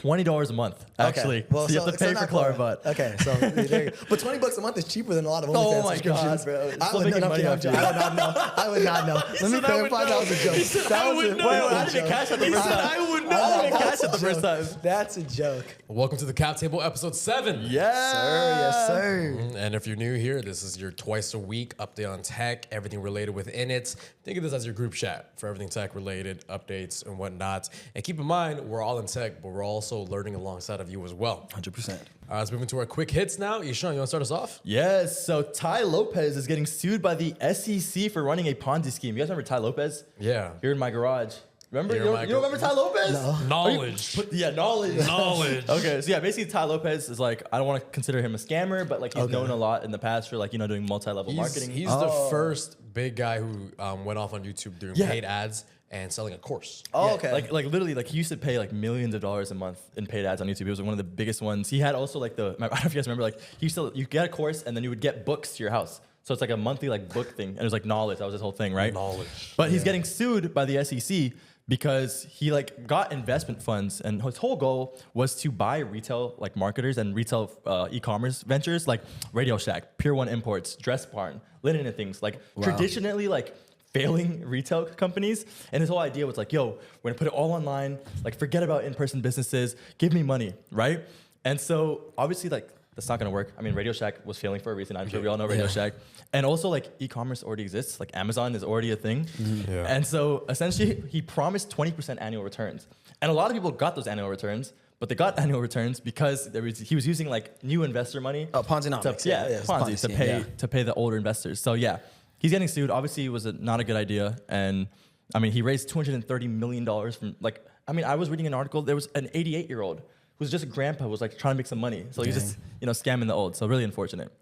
$20 a month, actually. Okay. Well, so you have to pay for Clarabot. Okay, so there you go. But $20 a month is cheaper than a lot of OnlyFans subscriptions. bro. I would not know. I would not know. Let me clarify. That was a joke. That was a I didn't even catch that the first time. I would know. I didn't catch that the first time. That's a joke. Welcome to the Cap Table, episode 7. Yeah. Sir, yes, sir. And if you're new here, this is your twice a week update on tech, everything related within it. Think of this as your group chat for everything tech related, updates and whatnot. And keep in mind, we're all in tech, but we're also learning alongside of you as well. 100%. Let's move into our quick hits now. Ishan, you want to start us off? Yes. So Ty Lopez is getting sued by the SEC for running a Ponzi scheme. You guys remember Ty Lopez? Yeah. Here in my garage. Remember? Here You in don't, my you don't remember Ty Lopez? No. Knowledge. Knowledge. Knowledge. Okay, so yeah, basically Ty Lopez is like, I don't want to consider him a scammer, but like he's known a lot in the past for like, you know, doing multi-level marketing. He's the first big guy who went off on YouTube doing paid ads and selling a course. Oh, Yeah, okay. Like literally, like he used to pay like millions of dollars a month in paid ads on YouTube. It was one of the biggest ones. He had also like I don't know if you guys remember, like he used to, you get a course and then you would get books to your house. So it's like a monthly like book thing, and it was like knowledge. That was his whole thing, right? Knowledge. But he's getting sued by the SEC because he like got investment funds, and his whole goal was to buy retail like marketers and retail e-commerce ventures like Radio Shack, Pure One Imports, Dress Barn, Linen and Things, like traditionally like failing retail companies. And his whole idea was like, yo, we're gonna put it all online, like forget about in-person businesses, give me money, right? And so obviously like that's not gonna work. I mean, Radio Shack was failing for a reason. I'm sure we all know Radio Shack. And also like e-commerce already exists, like Amazon is already a thing. Yeah. And so essentially he promised 20% annual returns. And a lot of people got those annual returns, but they got annual returns because he was using like new investor money. Oh, Ponzi-nomics. Ponzi to pay the older investors. So yeah, he's getting sued. Obviously, it was not a good idea. And I mean, he raised $230 million from like, I mean, I was reading an article. There was an 88-year-old who's just a grandpa who was like trying to make some money. So he's just, you know, scamming the old. So really unfortunate.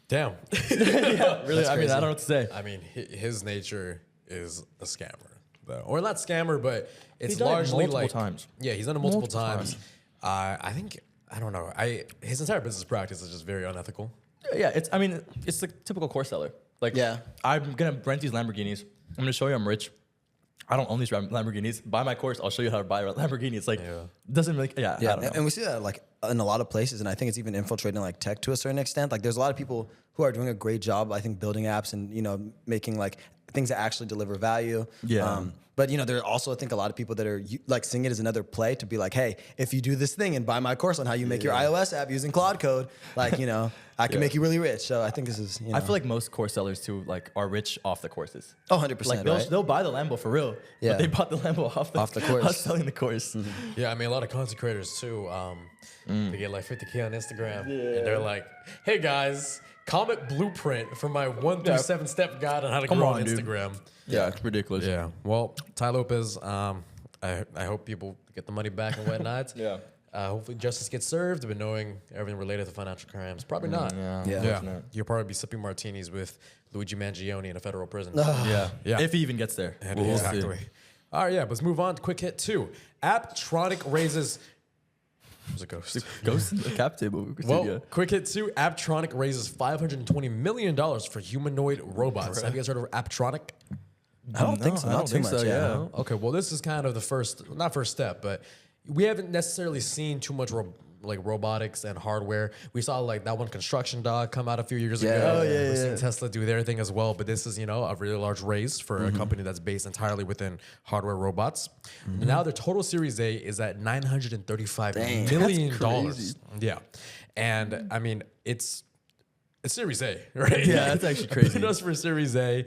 Damn. Yeah, really. I mean, I don't know what to say. I mean, his nature is a scammer, though. Or not scammer, but it's He's done it largely multiple like times. Yeah, he's done it multiple times. I think I don't know. His entire business practice is just very unethical. Yeah, it's the typical course seller. Like, I'm gonna rent these Lamborghinis. I'm gonna show you I'm rich. I don't own these Lamborghinis. Buy my course. I'll show you how to buy a Lamborghini. It's like doesn't really. I don't know. And we see that like in a lot of places, and I think it's even infiltrating like tech to a certain extent. Like there's a lot of people who are doing a great job, I think, building apps and, you know, making like things that actually deliver value. Yeah. But, you know, there are also, I think, a lot of people that are like seeing it as another play to be like, hey, if you do this thing and buy my course on how you make your iOS app using Claude code, like, you know, I can make you really rich. So I think this is, you know. I feel like most course sellers too like are rich off the courses. Oh, 100%. Like they'll buy the Lambo for real. Yeah. But they bought the Lambo off the course. Off selling the course. Yeah, I mean, a lot of content creators too. They get like 50K on Instagram, and they're like, "Hey guys, comment blueprint for my 1 through 7 step guide on how to grow on Instagram." Yeah, it's ridiculous. Yeah. Well, Ty Lopez, I hope people get the money back and whatnot. Hopefully justice gets served, but knowing everything related to financial crimes, probably not. Yeah. You'll probably be sipping martinis with Luigi Mangione in a federal prison. Yeah. Yeah. If he even gets there. We'll see. All right, let's move on. Quick hit 2. Apptronic raises... Who's a ghost? Ghost in the cap table. Well, quick hit 2. Apptronic raises $520 million for humanoid robots. Have you guys heard of Apptronic? I don't think so. Not too much. Yeah. Okay, well, this is kind of the not first step, but we haven't necessarily seen too much robotics and hardware. We saw like that one construction dog come out a few years ago. We're seeing Tesla do their thing as well, but this is, you know, a really large raise for a company that's based entirely within hardware robots. Now their total Series A is at $935 million. Yeah. And I mean, it's Series A, right? Yeah, that's actually crazy. Just for Series A,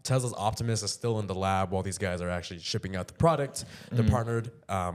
Tesla's Optimus is still in the lab while these guys are actually shipping out the product. They're partnered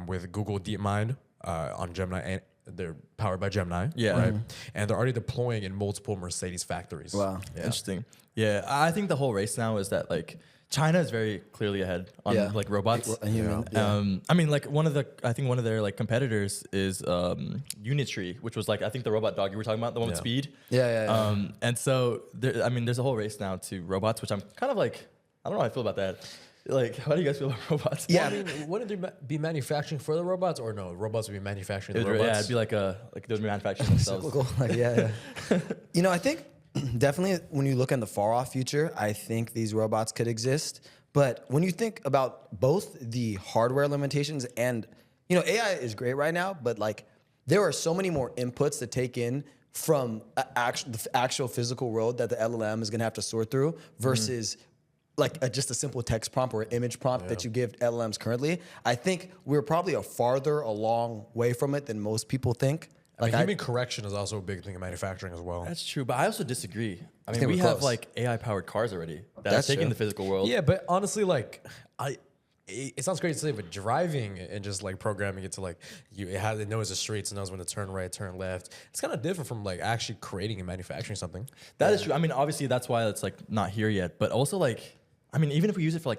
with Google DeepMind on Gemini, and they're powered by Gemini, right? And they're already deploying in multiple Mercedes factories. Wow. Yeah. Interesting. Yeah, I think the whole race now is that like China is very clearly ahead on like robots. I mean, like one of their like competitors is Unitree, which was like I think the robot dog you were talking about, the one with speed. And so there's a whole race now to robots, which I'm kind of like I don't know how I feel about that. Like, how do you guys feel about robots? Well, I mean, wouldn't they be manufacturing for the robots, or no? Robots would be manufacturing the robots. Yeah, it'd be like they'd be manufacturing themselves. You know, I think definitely when you look in the far off future, I think these robots could exist. But when you think about both the hardware limitations and AI is great right now, but like there are so many more inputs to take in from the actual physical world that the LLM is going to have to sort through versus like just a simple text prompt or an image prompt that you give LLMs currently. I think we're probably a farther along way from it than most people think. Like human correction is also a big thing in manufacturing as well. That's true, but I also disagree. I mean, think we we're have close. like AI-powered cars already that That's are taking true. the physical world. Yeah, but honestly, like it sounds great to say, but driving and just like programming it to like it knows the streets, it knows when to turn right, turn left. It's kind of different from like actually creating and manufacturing something. That is true. I mean, obviously that's why it's like not here yet. But also like, I mean, even if we use it for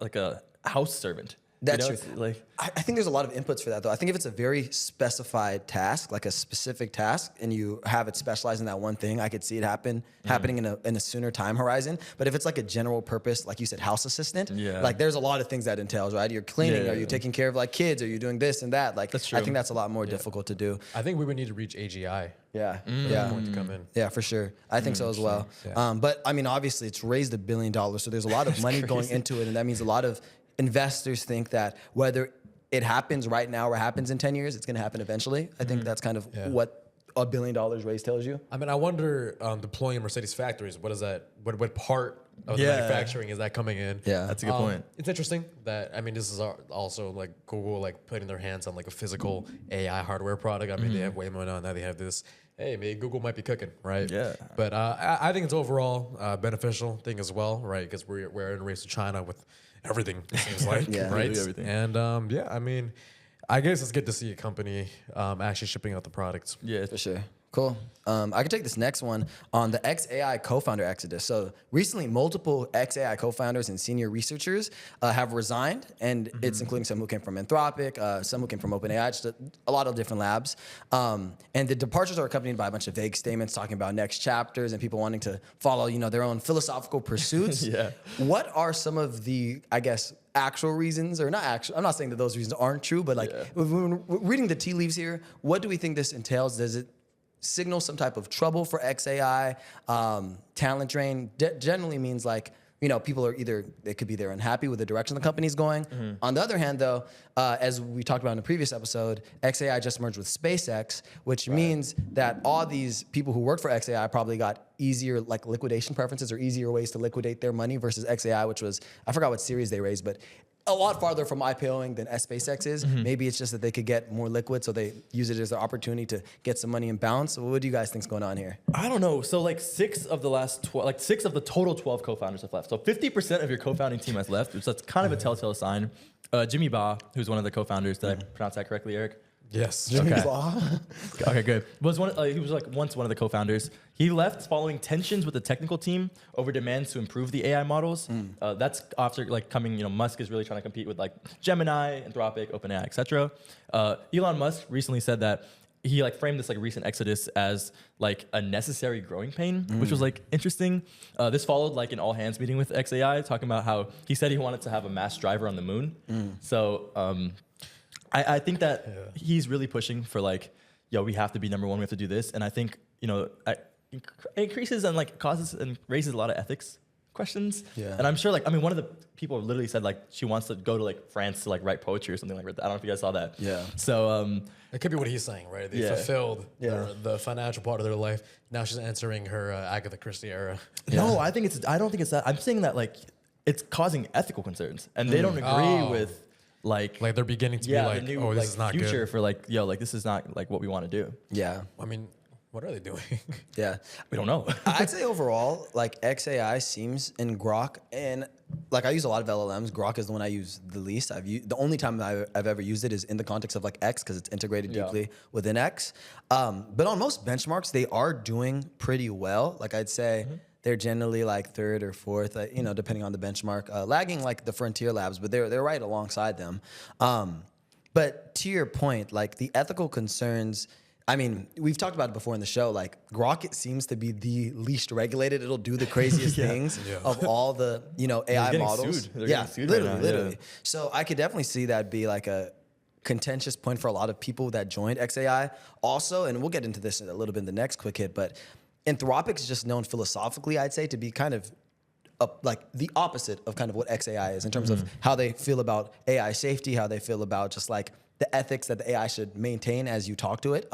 like a house servant, That's you know, true. it's like I think there's a lot of inputs for that, though. I think if it's a very specified task, like a specific task, and you have it specialized in that one thing, I could see it happening in a sooner time horizon. But if it's like a general purpose, like you said, house assistant, like there's a lot of things that entails, right? You're cleaning, Yeah. are you taking care of like kids, are you doing this and that? Like That's I true. think that's a lot more difficult to do. I think we would need to reach AGI. Yeah, For yeah. that point to come in. Yeah, for sure. I think so as well. Yeah. But I mean, obviously, it's raised $1 billion, so there's a lot of money going into it, and that means a lot of investors think that whether it happens right now or happens in 10 years, it's going to happen eventually. I think that's kind of what $1 billion raised tells you. I mean, I wonder deploying Mercedes factories. What is that? What part of the Yeah. manufacturing is that coming in? Yeah. that's a good point. It's interesting that I mean, this is also like Google like putting their hands on like a physical AI hardware product. I mean, they have Waymo now they have this. Hey, maybe Google might be cooking, right? Yeah. But I think it's overall beneficial thing as well, right? Because we're in a race to China with everything. It seems like, Yeah. right? Literally everything. And yeah, I mean, I guess it's good to see a company actually shipping out the products. Yeah, For sure. Cool. I can take this next one on the XAI co-founder exodus. So recently, multiple XAI co-founders and senior researchers have resigned, and it's including some who came from Anthropic, some who came from OpenAI, just a lot of different labs. And the departures are accompanied by a bunch of vague statements talking about next chapters and people wanting to follow, their own philosophical pursuits. Yeah. What are some of the, I guess, actual reasons, or not actual? I'm not saying that those reasons aren't true, but like when we're reading the tea leaves here, what do we think this entails? Does it signal some type of trouble for XAI? Talent drain generally means like, people are they could be they're unhappy with the direction the company's going. On the other hand, though, as we talked about in the previous episode, XAI just merged with SpaceX, which means that all these people who work for XAI probably got easier like liquidation preferences or easier ways to liquidate their money versus XAI, which was, I forgot what series they raised, but a lot farther from IPOing than SpaceX is. Maybe it's just that they could get more liquid, so they use it as an opportunity to get some money and bounce. So what do you guys think's going on here? I don't know. So like 6 of the total 12 co-founders have left. So 50% of your co-founding team has left, which that's kind of a telltale sign. Jimmy Ba, who's one of the co-founders, did I pronounce that correctly, Eric? Yes. Okay. Okay, good. He was like once one of the co-founders. He left following tensions with the technical team over demands to improve the AI models. That's after like coming, Musk is really trying to compete with like Gemini, Anthropic, OpenAI, etc. Elon Musk recently said that he like framed this like recent exodus as like a necessary growing pain, which was like interesting. This followed like an all hands meeting with XAI talking about how he said he wanted to have a mass driver on the moon. So I think that he's really pushing for like, we have to be number one. We have to do this. And I think, it increases and like causes and raises a lot of ethics questions. Yeah. And I'm sure one of the people literally said like she wants to go to like France to like write poetry or something like that. I don't know if you guys saw that. Yeah. So It could be what he's saying, right? They fulfilled the financial part of their life. Now she's entering her Agatha Christie era. no, I don't think it's that. I'm saying that like it's causing ethical concerns and they don't agree with like Like they're beginning to be the like, new, oh, this like, is not future good. for like, this is not like what we want to do. Yeah. I mean, what are they doing? Yeah. We don't know. I'd say overall, like XAI seems in Grok, and like I use a lot of LLMs. Grok is the one I use the least. The only time I've ever used it is in the context of like X because it's integrated deeply within X. But on most benchmarks, they are doing pretty well. Like I'd say they're generally like third or fourth, depending on the benchmark, lagging like the frontier labs, but they're right alongside them. But to your point, like the ethical concerns. I mean, we've talked about it before in the show. Like Grok, it seems to be the least regulated. It'll do the craziest things of all the AI getting models. sued. They're getting sued right now, literally. So I could definitely see that be like a contentious point for a lot of people that joined XAI. Also, and we'll get into this a little bit in the next quick hit, but Anthropic is just known philosophically, I'd say, to be kind of like the opposite of kind of what XAI is in terms of how they feel about AI safety, how they feel about just like the ethics that the AI should maintain as you talk to it.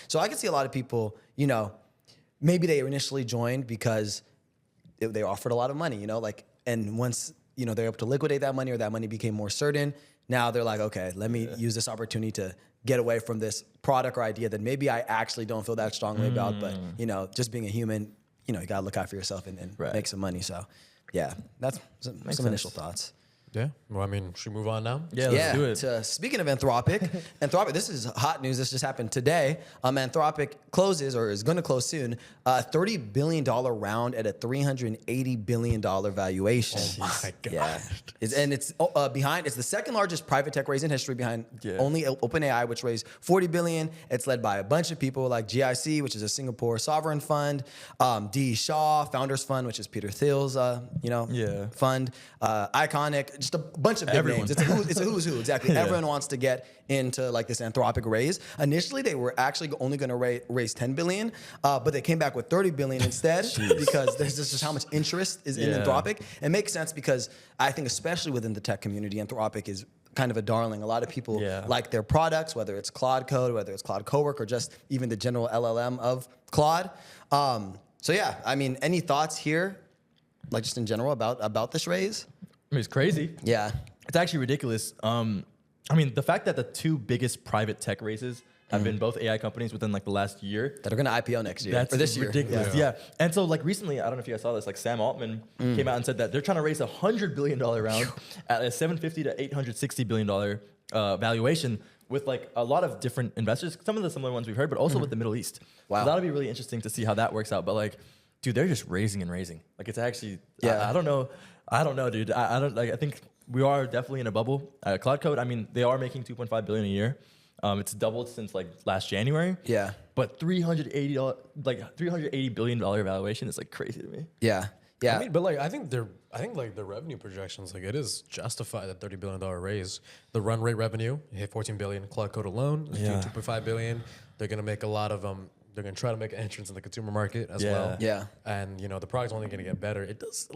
So I can see a lot of people, maybe they initially joined because they offered a lot of money, and once, they're able to liquidate that money or that money became more certain, now they're like, okay, let me use this opportunity to get away from this product or idea that maybe I actually don't feel that strongly about, but, just being a human, you gotta look out for yourself and make some money. So yeah, that's some initial thoughts. Yeah. Well, I mean, should we move on now? Yeah, let's do it. Speaking of Anthropic, this is hot news. This just happened today. Anthropic closes, or is going to close soon, a $30 billion round at a $380 billion valuation. Oh my God. Yeah. It's the second largest private tech raise in history, behind only OpenAI, which raised $40 billion. It's led by a bunch of people like GIC, which is a Singapore sovereign fund, D. Shaw, Founders Fund, which is Peter Thiel's, fund, Iconic, just a bunch of big names. It's a who's who, exactly. Yeah. Everyone wants to get into like this Anthropic raise. Initially, they were actually only going to raise $10 billion, but they came back with $30 billion instead because there's just how much interest is in Anthropic. It makes sense because I think especially within the tech community, Anthropic is kind of a darling. A lot of people like their products, whether it's Claude Code, whether it's Claude Cowork, or just even the general LLM of Claude. So yeah, I mean, any thoughts here, like just in general about this raise? I mean, it's crazy. Yeah. It's actually ridiculous. I mean, the fact that the two biggest private tech raises have been both AI companies within like the last year. That are going to IPO next year. That's or this year. Ridiculous. Yeah. And so like recently, I don't know if you guys saw this, like Sam Altman came out and said that they're trying to raise a $100 billion round at a $750 to $860 billion valuation with like a lot of different investors, some of the similar ones we've heard, but also with the Middle East. Wow. So that'll be really interesting to see how that works out. But like, dude, they're just raising and raising. Like it's actually, I don't know, dude. I think we are definitely in a bubble. Cloud Code, I mean, they are making $2.5 billion a year. It's doubled since like last January. Yeah. But $380 billion valuation is like crazy to me. Yeah. Yeah. I mean, but like I think the revenue projections, like it is justified at $30 billion raise. The run rate revenue hit $14 billion. Cloud Code alone is doing $2.5 billion. They're gonna make a lot of they're gonna try to make an entrance in the consumer market as well. Yeah. And the product's only gonna get better. It does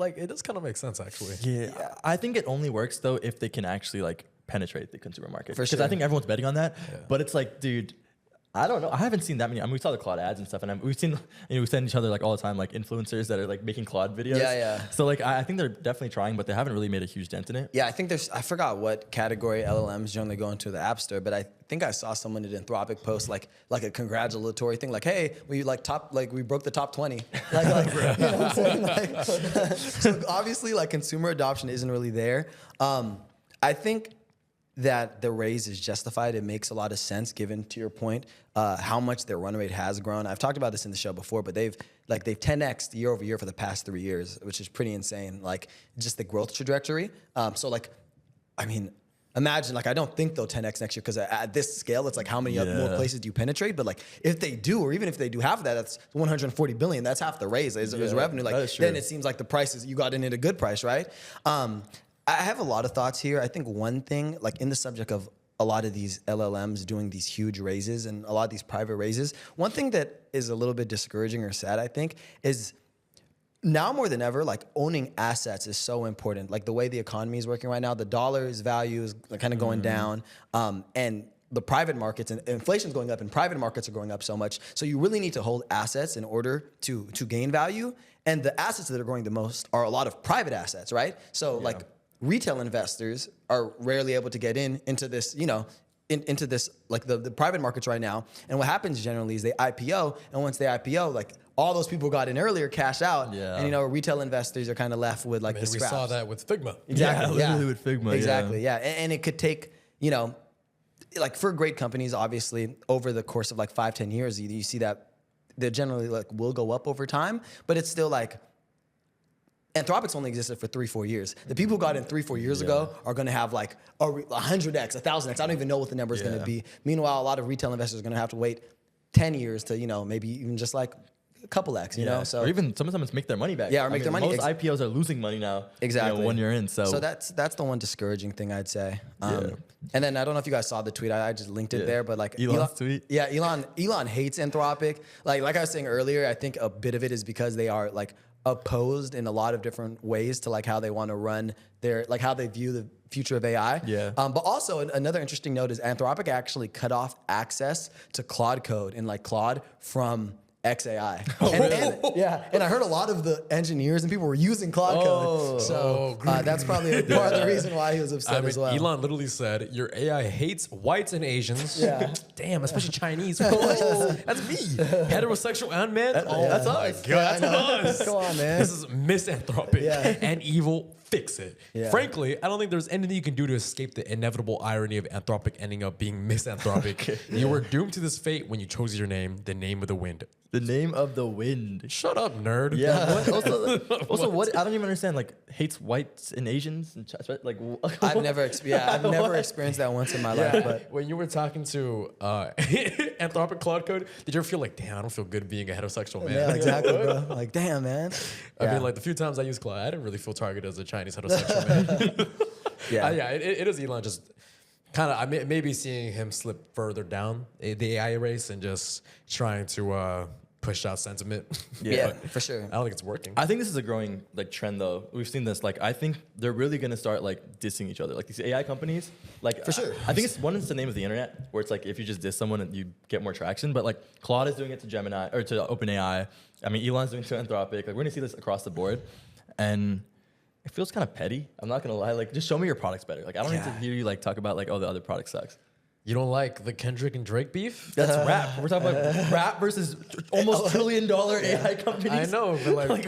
kind of make sense actually. Yeah. I think it only works though if they can actually like penetrate the consumer market. For sure. Because I think everyone's betting on that. Yeah. But it's like, dude, I don't know. I haven't seen that many. I mean, we saw the Claude ads and stuff, and we send each other like all the time, like influencers that are like making Claude videos. Yeah. So like, I think they're definitely trying, but they haven't really made a huge dent in it. Yeah, I think I forgot what category LLMs generally go into the App Store, but I think I saw someone at Anthropic post like a congratulatory thing, like, hey, we broke the top 20. You know what I'm saying? So obviously, like consumer adoption isn't really there. I think that the raise is justified. It makes a lot of sense given, to your point, how much their run rate has grown. I've talked about this in the show before, but they've 10x'd year over year for the past 3 years, which is pretty insane. Like just the growth trajectory. So like, I mean, imagine like I don't think they'll 10x next year because at this scale, it's like how many more places do you penetrate? But like if they do, or even if they do half of that, that's 140 billion. That's half the raise is revenue. Like then it seems like the prices you got in at a good price, right? I have a lot of thoughts here. I think one thing, like in the subject of a lot of these LLMs doing these huge raises and a lot of these private raises, one thing that is a little bit discouraging or sad, I think, is now more than ever, like owning assets is so important. Like the way the economy is working right now, the dollar's value is kind of going down, and the private markets and inflation's going up and private markets are going up so much. So you really need to hold assets in order to gain value. And the assets that are growing the most are a lot of private assets, right? So like retail investors are rarely able to get into this, into this, like the private markets right now. And what happens generally is they IPO, and once they IPO, like all those people who got in earlier cash out, and retail investors are kind of left with like the scraps. We saw that with Figma. Exactly. Literally with Figma. Exactly. Yeah. And it could take, like for great companies, obviously over the course of like 5-10 years, you see that they generally like will go up over time, but it's still like, Anthropic's only existed for 3-4 years. The people who got in 3-4 years ago are going to have like 100x, 1,000x. I don't even know what the number is going to be. Meanwhile, a lot of retail investors are going to have to wait 10 years to, maybe even just like a couple X, So or even sometimes make their money back. Yeah, or make their money. Most IPOs are losing money now. Exactly. When you're in. So that's the one discouraging thing I'd say. And then I don't know if you guys saw the tweet. I just linked it there, but like Elon's tweet. Yeah, Elon hates Anthropic. Like I was saying earlier, I think a bit of it is because they are like opposed in a lot of different ways to like how they want to run their, like how they view the future of AI. Yeah. But also another interesting note is Anthropic actually cut off access to Claude code in like Claude from XAI. And I heard a lot of the engineers and people were using Claude code. So that's probably a part of the reason why he was upset as well. Elon literally said, your AI hates whites and Asians. Yeah. Damn, especially Chinese. That's me. Heterosexual and men. That's us. God, that's us. Come on, man. This is misanthropic and evil. Fix it. Yeah. Frankly, I don't think there's anything you can do to escape the inevitable irony of Anthropic ending up being misanthropic. You were doomed to this fate when you chose your name, the name of the wind. The name of the wind. Shut up, nerd. Yeah. Also, what? I don't even understand. Like, hates whites and Asians and like. I've never experienced that once in my life. But when you were talking to Anthropic Claude Code, did you ever feel like, damn, I don't feel good being a heterosexual man? yeah, exactly, bro. Like, damn, man. I mean, like the few times I used Claude, I didn't really feel targeted as a Chinese heterosexual man. It is Elon just kind of, maybe seeing him slip further down the AI race and just trying to push out sentiment. Yeah, for sure. I don't think it's working. I think this is a growing like trend though. We've seen this. Like, I think they're really gonna start like dissing each other. Like these AI companies. Like for sure. I think it's the name of the internet where it's like if you just diss someone and you get more traction. But like Claude is doing it to Gemini or to OpenAI. I mean, Elon's doing it to Anthropic. Like we're gonna see this across the board, and it feels kind of petty. I'm not gonna lie. Like, just show me your products better. Like, I don't need to hear you like talk about like, oh, the other product sucks. You don't like the Kendrick and Drake beef? That's rap. We're talking about rap versus almost $1 trillion AI companies. I know, but like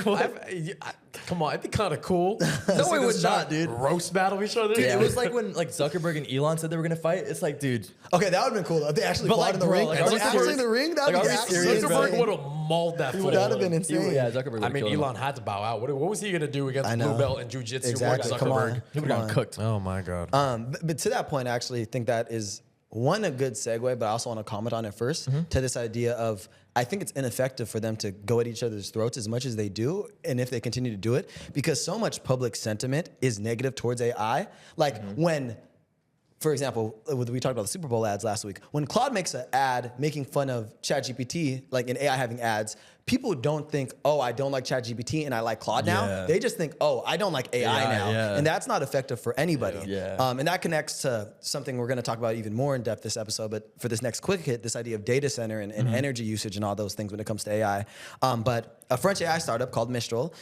come on, it'd be kind of cool. No, it would not, dude. Roast battle each other. Dude, it was like when like Zuckerberg and Elon said they were gonna fight. It's like, dude. Okay, that would have been cool. If they actually fought like, in the bro, ring. like, Like, are we actually serious? in the ring? That would Like, be are we actually serious, bro? Zuckerberg would have mauled that fool. That would have been insane. Yeah, Zuckerberg. I mean, Elon had to bow out. What was he gonna do against Blue Belt and Jiu Jitsu? Exactly. Zuckerberg? Come on. He would have gotten cooked. Oh my god. But to that point, I actually think that is a good segue, but I also want to comment on it first to this idea of I think it's ineffective for them to go at each other's throats as much as they do, and if they continue to do it, because so much public sentiment is negative towards AI. Like when, for example, we talked about the Super Bowl ads last week. When Claude makes an ad making fun of ChatGPT, like an AI having ads, people don't think, oh, I don't like ChatGPT and I like Claude now. Yeah. They just think, oh, I don't like AI now. Yeah. And that's not effective for anybody. Yeah. And that connects to something we're going to talk about even more in depth this episode. But for this next quick hit, this idea of data center and energy usage and all those things when it comes to AI. But a French AI startup called Mistral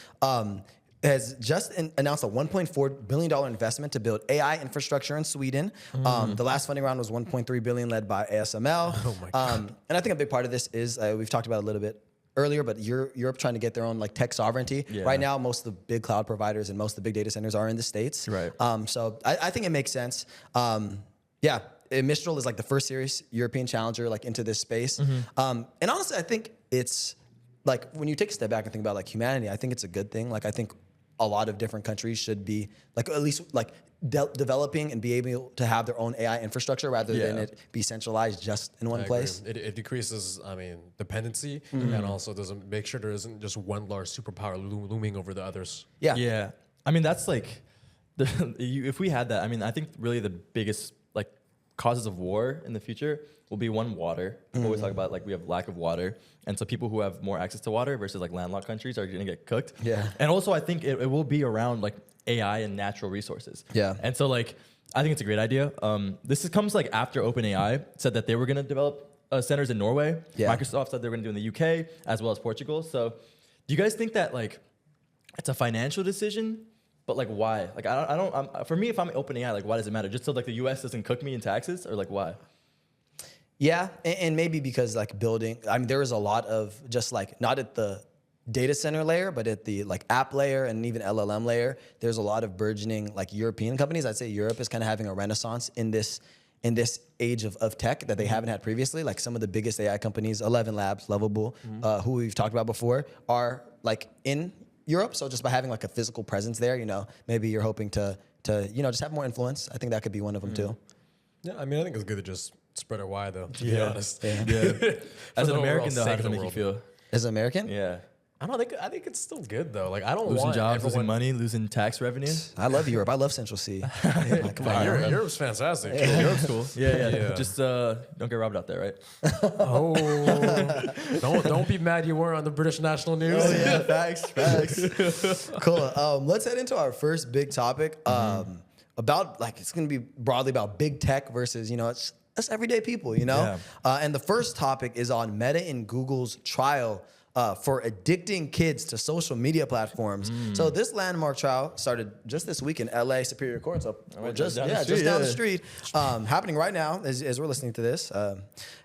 has just announced a $1.4 billion investment to build AI infrastructure in Sweden. The last funding round was $1.3 billion led by ASML. Oh my God. And I think a big part of this is, we've talked about it a little bit earlier, but Europe trying to get their own like tech sovereignty. Yeah. Right now, most of the big cloud providers and most of the big data centers are in the States. Right. So I think it makes sense. Mistral is like the first serious European challenger like into this space. And honestly, I think it's like when you take a step back and think about like humanity, I think it's a good thing. Like I think a lot of different countries should be like at least like developing and be able to have their own AI infrastructure rather than it be centralized just in one place. It decreases, dependency, and also doesn't make sure there isn't just one large superpower looming over the others. Yeah. I mean, that's like, if we had that, I mean, I think really the biggest like causes of war in the future will be one, water. People always talk about like we have lack of water. And so people who have more access to water versus like landlocked countries are gonna get cooked. Yeah. And also I think it will be around like AI and natural resources. Yeah. And so like, I think it's a great idea. Comes like after OpenAI said that they were gonna develop centers in Norway. Yeah. Microsoft said they were gonna do in the UK as well as Portugal. So do you guys think that like it's a financial decision? But like why? Like I don't. For me, if I'm OpenAI, like why does it matter? Just so like the U.S. doesn't cook me in taxes, or like why? Yeah, and maybe because like building, I mean, there is a lot of just like not at the data center layer, but at the like app layer and even LLM layer, there's a lot of burgeoning like European companies. I'd say Europe is kind of having a renaissance in this age of tech that they haven't had previously. Like some of the biggest AI companies, 11 Labs, Lovable, who we've talked about before, are like in Europe. So just by having like a physical presence there, you know, maybe you're hoping to just have more influence. I think that could be one of them too. Yeah, I mean, I think it's good to just spread it wide, though. To be honest. Yeah. As an the American, overall though, how sake does of it the make you world. feel? As an American, Yeah. I think it's still good though. Like I don't Losing want jobs, losing everyone. money, losing tax revenue. I love Europe. I love Central C. Like, come on. Europe's fantastic. Europe's cool. Yeah. Yeah. Just don't get robbed out there, right? Oh, don't be mad you weren't on the British national news. Oh yeah, facts. Cool. Let's head into our first big topic. About like it's gonna be broadly about big tech versus it's everyday people. And the first topic is on Meta and Google's trial for addicting kids to social media platforms. So this landmark trial started just this week in LA Superior Court. So just down the street, happening right now as we're listening to this.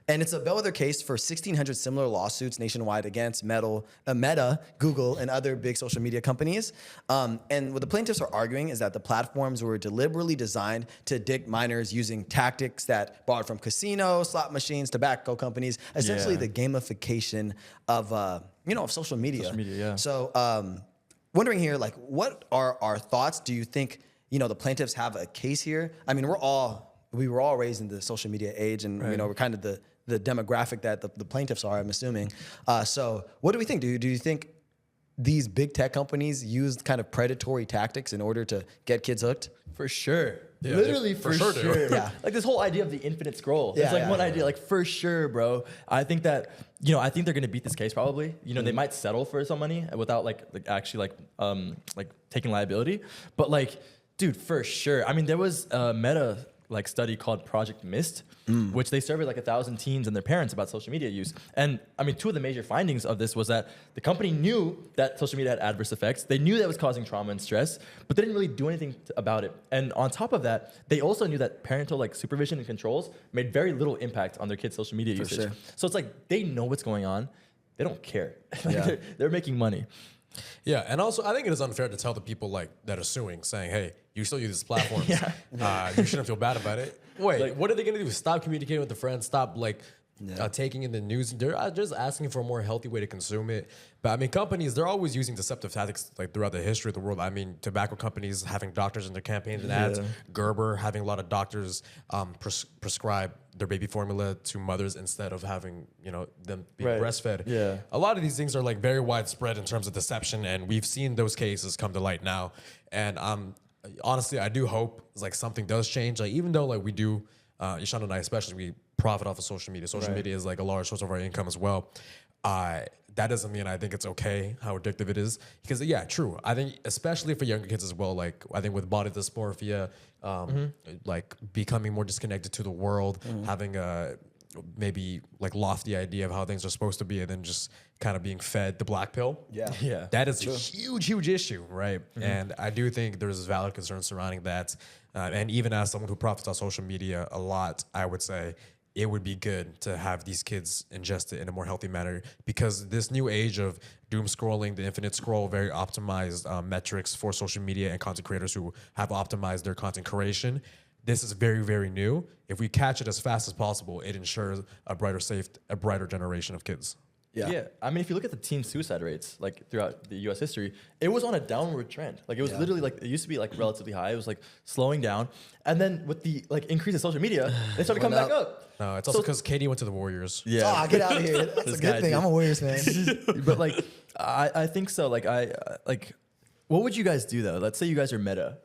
And it's a bellwether case for 1,600 similar lawsuits nationwide against Meta, Google, and other big social media companies. And what the plaintiffs are arguing is that the platforms were deliberately designed to addict minors using tactics that borrowed from casinos, slot machines, tobacco companies, essentially the gamification of social media. Social media, yeah. So wondering here, like, what are our thoughts? Do you think the plaintiffs have a case here? I mean, we were all raised in the social media age, and we're kind of the demographic that the plaintiffs are, I'm assuming. So what do we think? Do you think these big tech companies use kind of predatory tactics in order to get kids hooked? For sure. Yeah, Literally for sure. Yeah. Like this whole idea of the infinite scroll. Yeah, it's like yeah. one idea, like for sure, bro. I think that, I think they're gonna beat this case probably. They might settle for some money without like actually like taking liability. But like, dude, for sure. I mean, there was a Meta study called Project Mist, which they surveyed like 1,000 teens and their parents about social media use. And I mean, two of the major findings of this was that the company knew that social media had adverse effects. They knew that it was causing trauma and stress, but they didn't really do anything about it. And on top of that, they also knew that parental supervision and controls made very little impact on their kids' social media usage. sure. So it's like they know what's going on. They don't care. Yeah. they're making money. Yeah, and also I think it is unfair to tell the people that are suing, saying, "Hey, you still use these platforms. You shouldn't feel bad about it." Wait, what are they gonna do? Stop communicating with the friends? Stop taking in the news? They're just asking for a more healthy way to consume it. But I mean, companies, they're always using deceptive tactics throughout the history of the world. I mean, tobacco companies having doctors in their campaigns and ads. Gerber having a lot of doctors prescribe their baby formula to mothers instead of having them being breastfed. Yeah. A lot of these things are very widespread in terms of deception, and we've seen those cases come to light now. And honestly, I do hope something does change. Even though we do, Ishan and I especially, we profit off of social media. Social media is a large source of our income as well. That doesn't mean I think it's okay how addictive it is. Because true. I think especially for younger kids as well, I think with body dysmorphia, becoming more disconnected to the world, having a maybe lofty idea of how things are supposed to be, and then just kind of being fed the black pill. Yeah. That is a huge issue, right? And I do think there's valid concerns surrounding that. And even as someone who profits on social media a lot, I would say it would be good to have these kids ingest it in a more healthy manner, because this new age of doom scrolling, the infinite scroll, very optimized metrics for social media and content creators who have optimized their content creation. This is very, very new. If we catch it as fast as possible, it ensures a brighter generation of kids. Yeah. I mean, if you look at the teen suicide rates, throughout the U.S. history, it was on a downward trend. It was literally it used to be relatively high. It was slowing down, and then with the increase in social media, they started coming back up. No, it's also because Katie went to the Warriors. Yeah. Oh, get out of here. That's a good thing. I'm a Warriors fan. But I think so. What would you guys do though? Let's say you guys are Meta,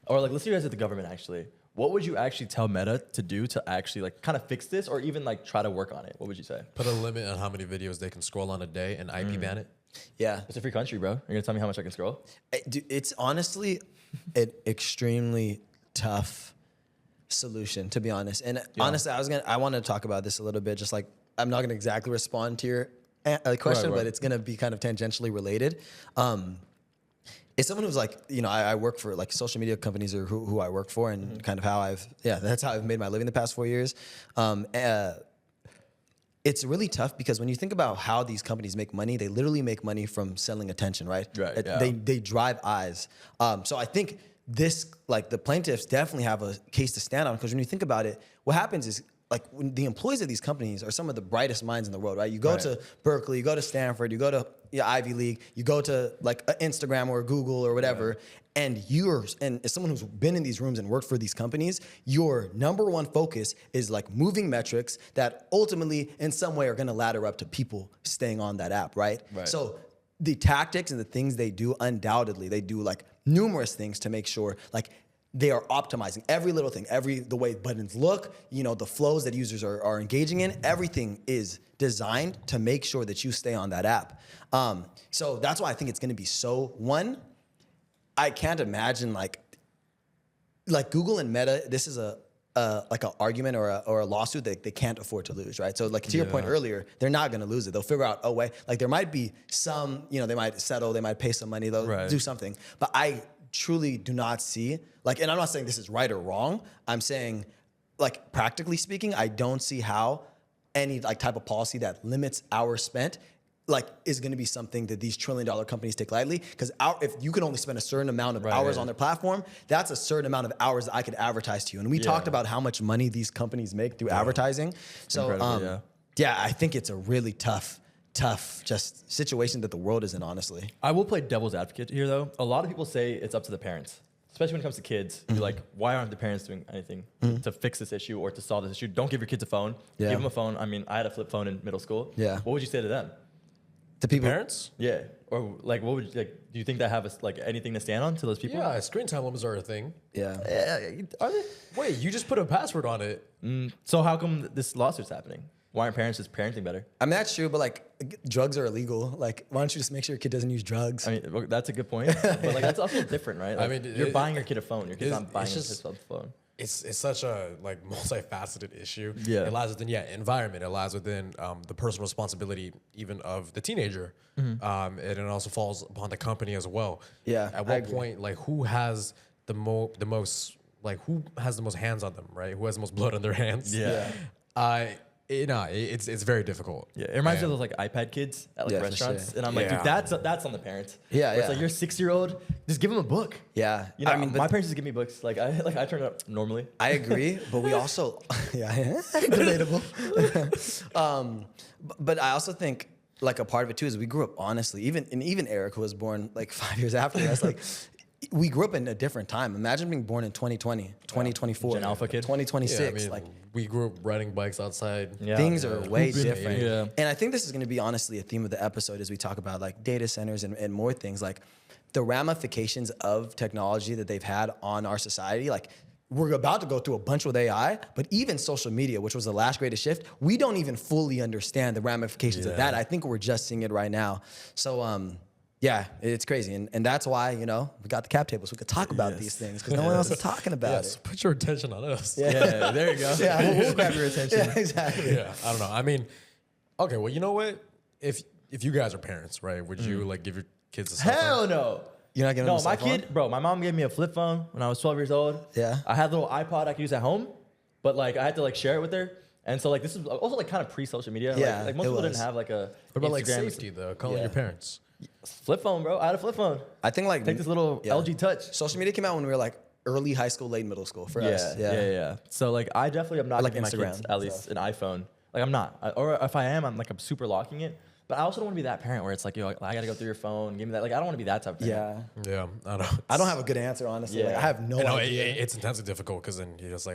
or let's say you guys are the government actually. What would you actually tell Meta to do to actually kind of fix this, or even try to work on it? What would you say? Put a limit on how many videos they can scroll on a day and IP ban it. Yeah. It's a free country, bro. You're gonna tell me how much I can scroll? It's honestly an extremely tough solution, to be honest. And honestly, I want to talk about this a little bit. I'm not gonna exactly respond to your question, Right. but it's gonna be kind of tangentially related. It's someone who's I work for social media companies, or who I work for, and kind of how that's how I've made my living the past 4 years. It's really tough because when you think about how these companies make money, they literally make money from selling attention, right? Right. They drive eyes. So I think this, the plaintiffs definitely have a case to stand on, because when you think about it, what happens is, when the employees of these companies are some of the brightest minds in the world, right? You go to Berkeley, you go to Stanford, you go to Ivy League, you go to Instagram or Google or whatever, and as someone who's been in these rooms and worked for these companies, your number one focus is moving metrics that ultimately in some way are gonna ladder up to people staying on that app, right? Right. So the tactics and the things they do, undoubtedly, they do like numerous things to make sure like they are optimizing every little thing, the way buttons look, the flows that users are engaging in, everything is designed to make sure that you stay on that app. So that's why I think it's going to be I can't imagine like Google and Meta, this is like an argument or a lawsuit that they can't afford to lose, right? So like to your point earlier, they're not going to lose it. They'll figure out a way. Like there might be some, they might settle, they might pay some money, they'll do something. But I truly do not see and I'm not saying this is right or wrong. I'm saying like practically speaking, I don't see how any like type of policy that limits hours spent is going to be something that these $1 trillion companies take lightly, because if you can only spend a certain amount of hours on their platform, that's a certain amount of hours that I could advertise to you. And we talked about how much money these companies make through advertising. So I think it's a really tough just situation that the world is in, honestly. I will play devil's advocate here, though. A lot of people say it's up to the parents, especially when it comes to kids. You're like, why aren't the parents doing anything to fix this issue or to solve this issue? Don't give your kids a phone. Give them a phone. I mean, I had a flip phone in middle school. Yeah. What would you say to them? The people, parents? Yeah. Or like, what would do you think that have anything to stand on to those people? Yeah, screen time limits are a thing. Yeah. Are they? Wait, you just put a password on it. So how come this lawsuit's happening? Why aren't parents just parenting better? I mean, that's true, but drugs are illegal. Why don't you just make sure your kid doesn't use drugs? I mean, that's a good point. But that's also different, right? I mean, you're buying your kid a phone. Your kid's not buying his phone. It's such a multifaceted issue. Yeah. It lies within environment. It lies within the personal responsibility even of the teenager. And it also falls upon the company as well. Yeah. At what point, who has the most hands on them, right? Who has the most blood on their hands? Yeah. It's very difficult. Yeah, it reminds me of those iPad kids at restaurants, and I'm like, dude, that's on the parents. Yeah, Where it's like, you're a 6-year-old, just give them a book. Yeah, I mean, my parents just give me books. I turn it up normally. I agree, but we also, debatable. But I also think a part of it too is we grew up honestly. Even Eric, who was born 5 years after us, we grew up in a different time. Imagine being born in 2020, 2024, Gen Alpha kid. 2026. We grew up riding bikes outside. Yeah. Things are way different. Yeah. And I think this is going to be honestly a theme of the episode as we talk about data centers and more things, the ramifications of technology that they've had on our society. We're about to go through a bunch with AI, but even social media, which was the last greatest shift, we don't even fully understand the ramifications of that. I think we're just seeing it right now. So, yeah, it's crazy. And that's why, we got the cap table so we could talk about these things, because no one else is talking about it. Put your attention on us. Yeah, there you go. Yeah, we'll grab your attention. Yeah, exactly. Yeah, I don't know. I mean, okay, well, you know what? If you guys are parents, right, would you give your kids a cell phone? Hell no. You're not giving them a my cell phone? kid, bro, my mom gave me a flip phone when I was 12 years old. Yeah. I had a little iPod I could use at home, but I had to share it with her. And so this is also kind of pre-social media. Yeah, most people didn't have a What about Instagram. safety though? Calling your parents. Flip phone, bro. I had a flip phone. I think Take this little LG Touch. Social media came out when we were early high school, late middle school for us. Yeah. So I definitely am not giving my Instagram kids at least an iPhone. I'm not. Or if I am, I'm super locking it. But I also don't want to be that parent where it's I gotta go through your phone. Give me that. I don't want to be that type of parent. Yeah. Yeah, I don't have a good answer, honestly. Yeah. I have no idea. It's intensely difficult because then you're just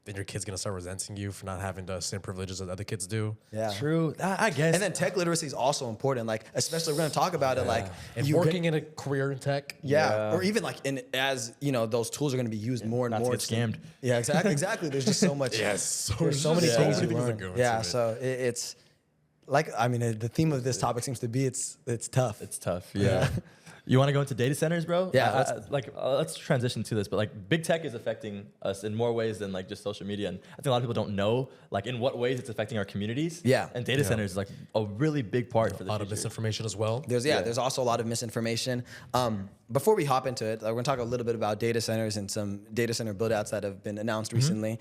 then your kid's gonna start resenting you for not having the same privileges that other kids do. Yeah. True. I guess. And then tech literacy is also important. Especially we're gonna talk about it. And working in a career in tech. Yeah. Or even as those tools are gonna be used more and not more. to get scammed. Yeah, exactly. There's just so much. Yes. There's so many things you learn. that go Yeah. into it. So it's the theme of this topic seems to be it's tough. It's tough. Yeah. You want to go into data centers, bro? Yeah. Let's transition to this. But big tech is affecting us in more ways than just social media. And I think a lot of people don't know in what ways it's affecting our communities. Yeah. And data centers is a really big part for the A lot of future. misinformation as well. There's also a lot of misinformation. Before we hop into it, we're gonna talk a little bit about data centers and some data center build-outs that have been announced recently.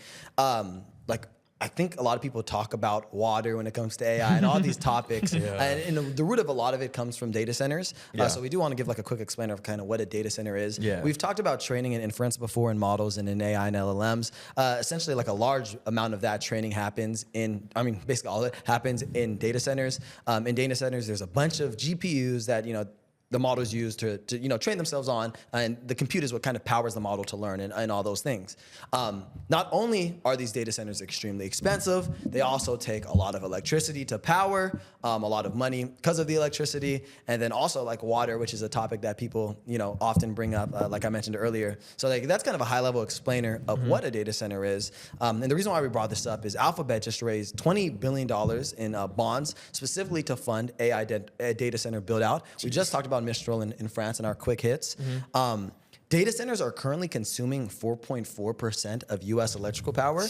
I think a lot of people talk about water when it comes to AI and all these topics. And the root of a lot of it comes from data centers. So we do want to give a quick explainer of kind of what a data center is. Yeah. We've talked about training and inference before in models and in AI and LLMs. Essentially, a large amount of that training happens basically all of it happens in data centers. In data centers, there's a bunch of GPUs that, the models use to train themselves on, and the compute is what kind of powers the model to learn and all those things. Not only are these data centers extremely expensive, they also take a lot of electricity to power, a lot of money because of the electricity, and then also like water, which is a topic that people often bring up, like I mentioned earlier. So like that's kind of a high level explainer of what a data center is. And the reason why we brought this up is Alphabet just raised $20 billion in bonds specifically to fund AI data center build out. We just talked about Mistral in France in our quick hits. Data centers are currently consuming 4.4% of U.S. electrical power,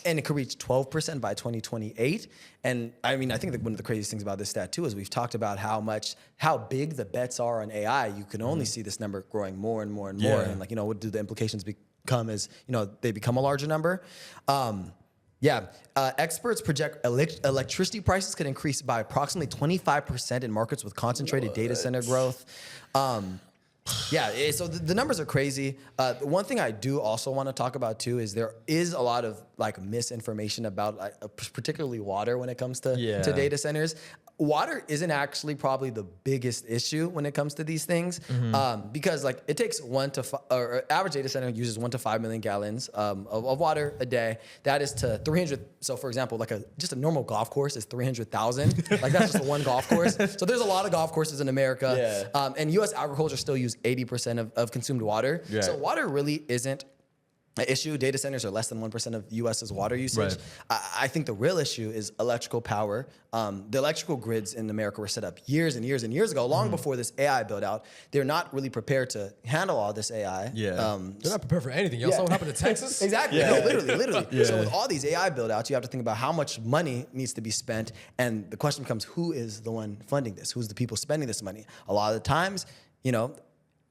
and it could reach 12% by 2028. And I mean, I think that one of the craziest things about this stat too is we've talked about how big the bets are on AI. You can only see this number growing more and more and more. And like, what do the implications become as they become a larger number? Experts project electricity prices could increase by approximately 25% in markets with concentrated data center growth. So the numbers are crazy. One thing I do also want to talk about too is there is a lot of like misinformation about particularly water when it comes to data centers. Water isn't actually probably the biggest issue when it comes to these things, because like it takes average data center uses 1 to 5 million gallons of water a day. That is to 300. So for example, like just a normal golf course is 300,000. Like that's just one golf course. So there's a lot of golf courses in America, and U.S. agriculture still use 80% of consumed water. So water really isn't an issue. Data centers are less than 1% of U.S.'s water usage. I think the real issue is electrical power. The electrical grids in America were set up years and years and years ago, long before this AI build out. They're not really prepared to handle all this AI. They're not prepared for anything. You saw what happened to Texas? Exactly. No, literally. So with all these AI build outs, you have to think about how much money needs to be spent. And the question becomes, who is the one funding this? Who's the people spending this money? A lot of the times,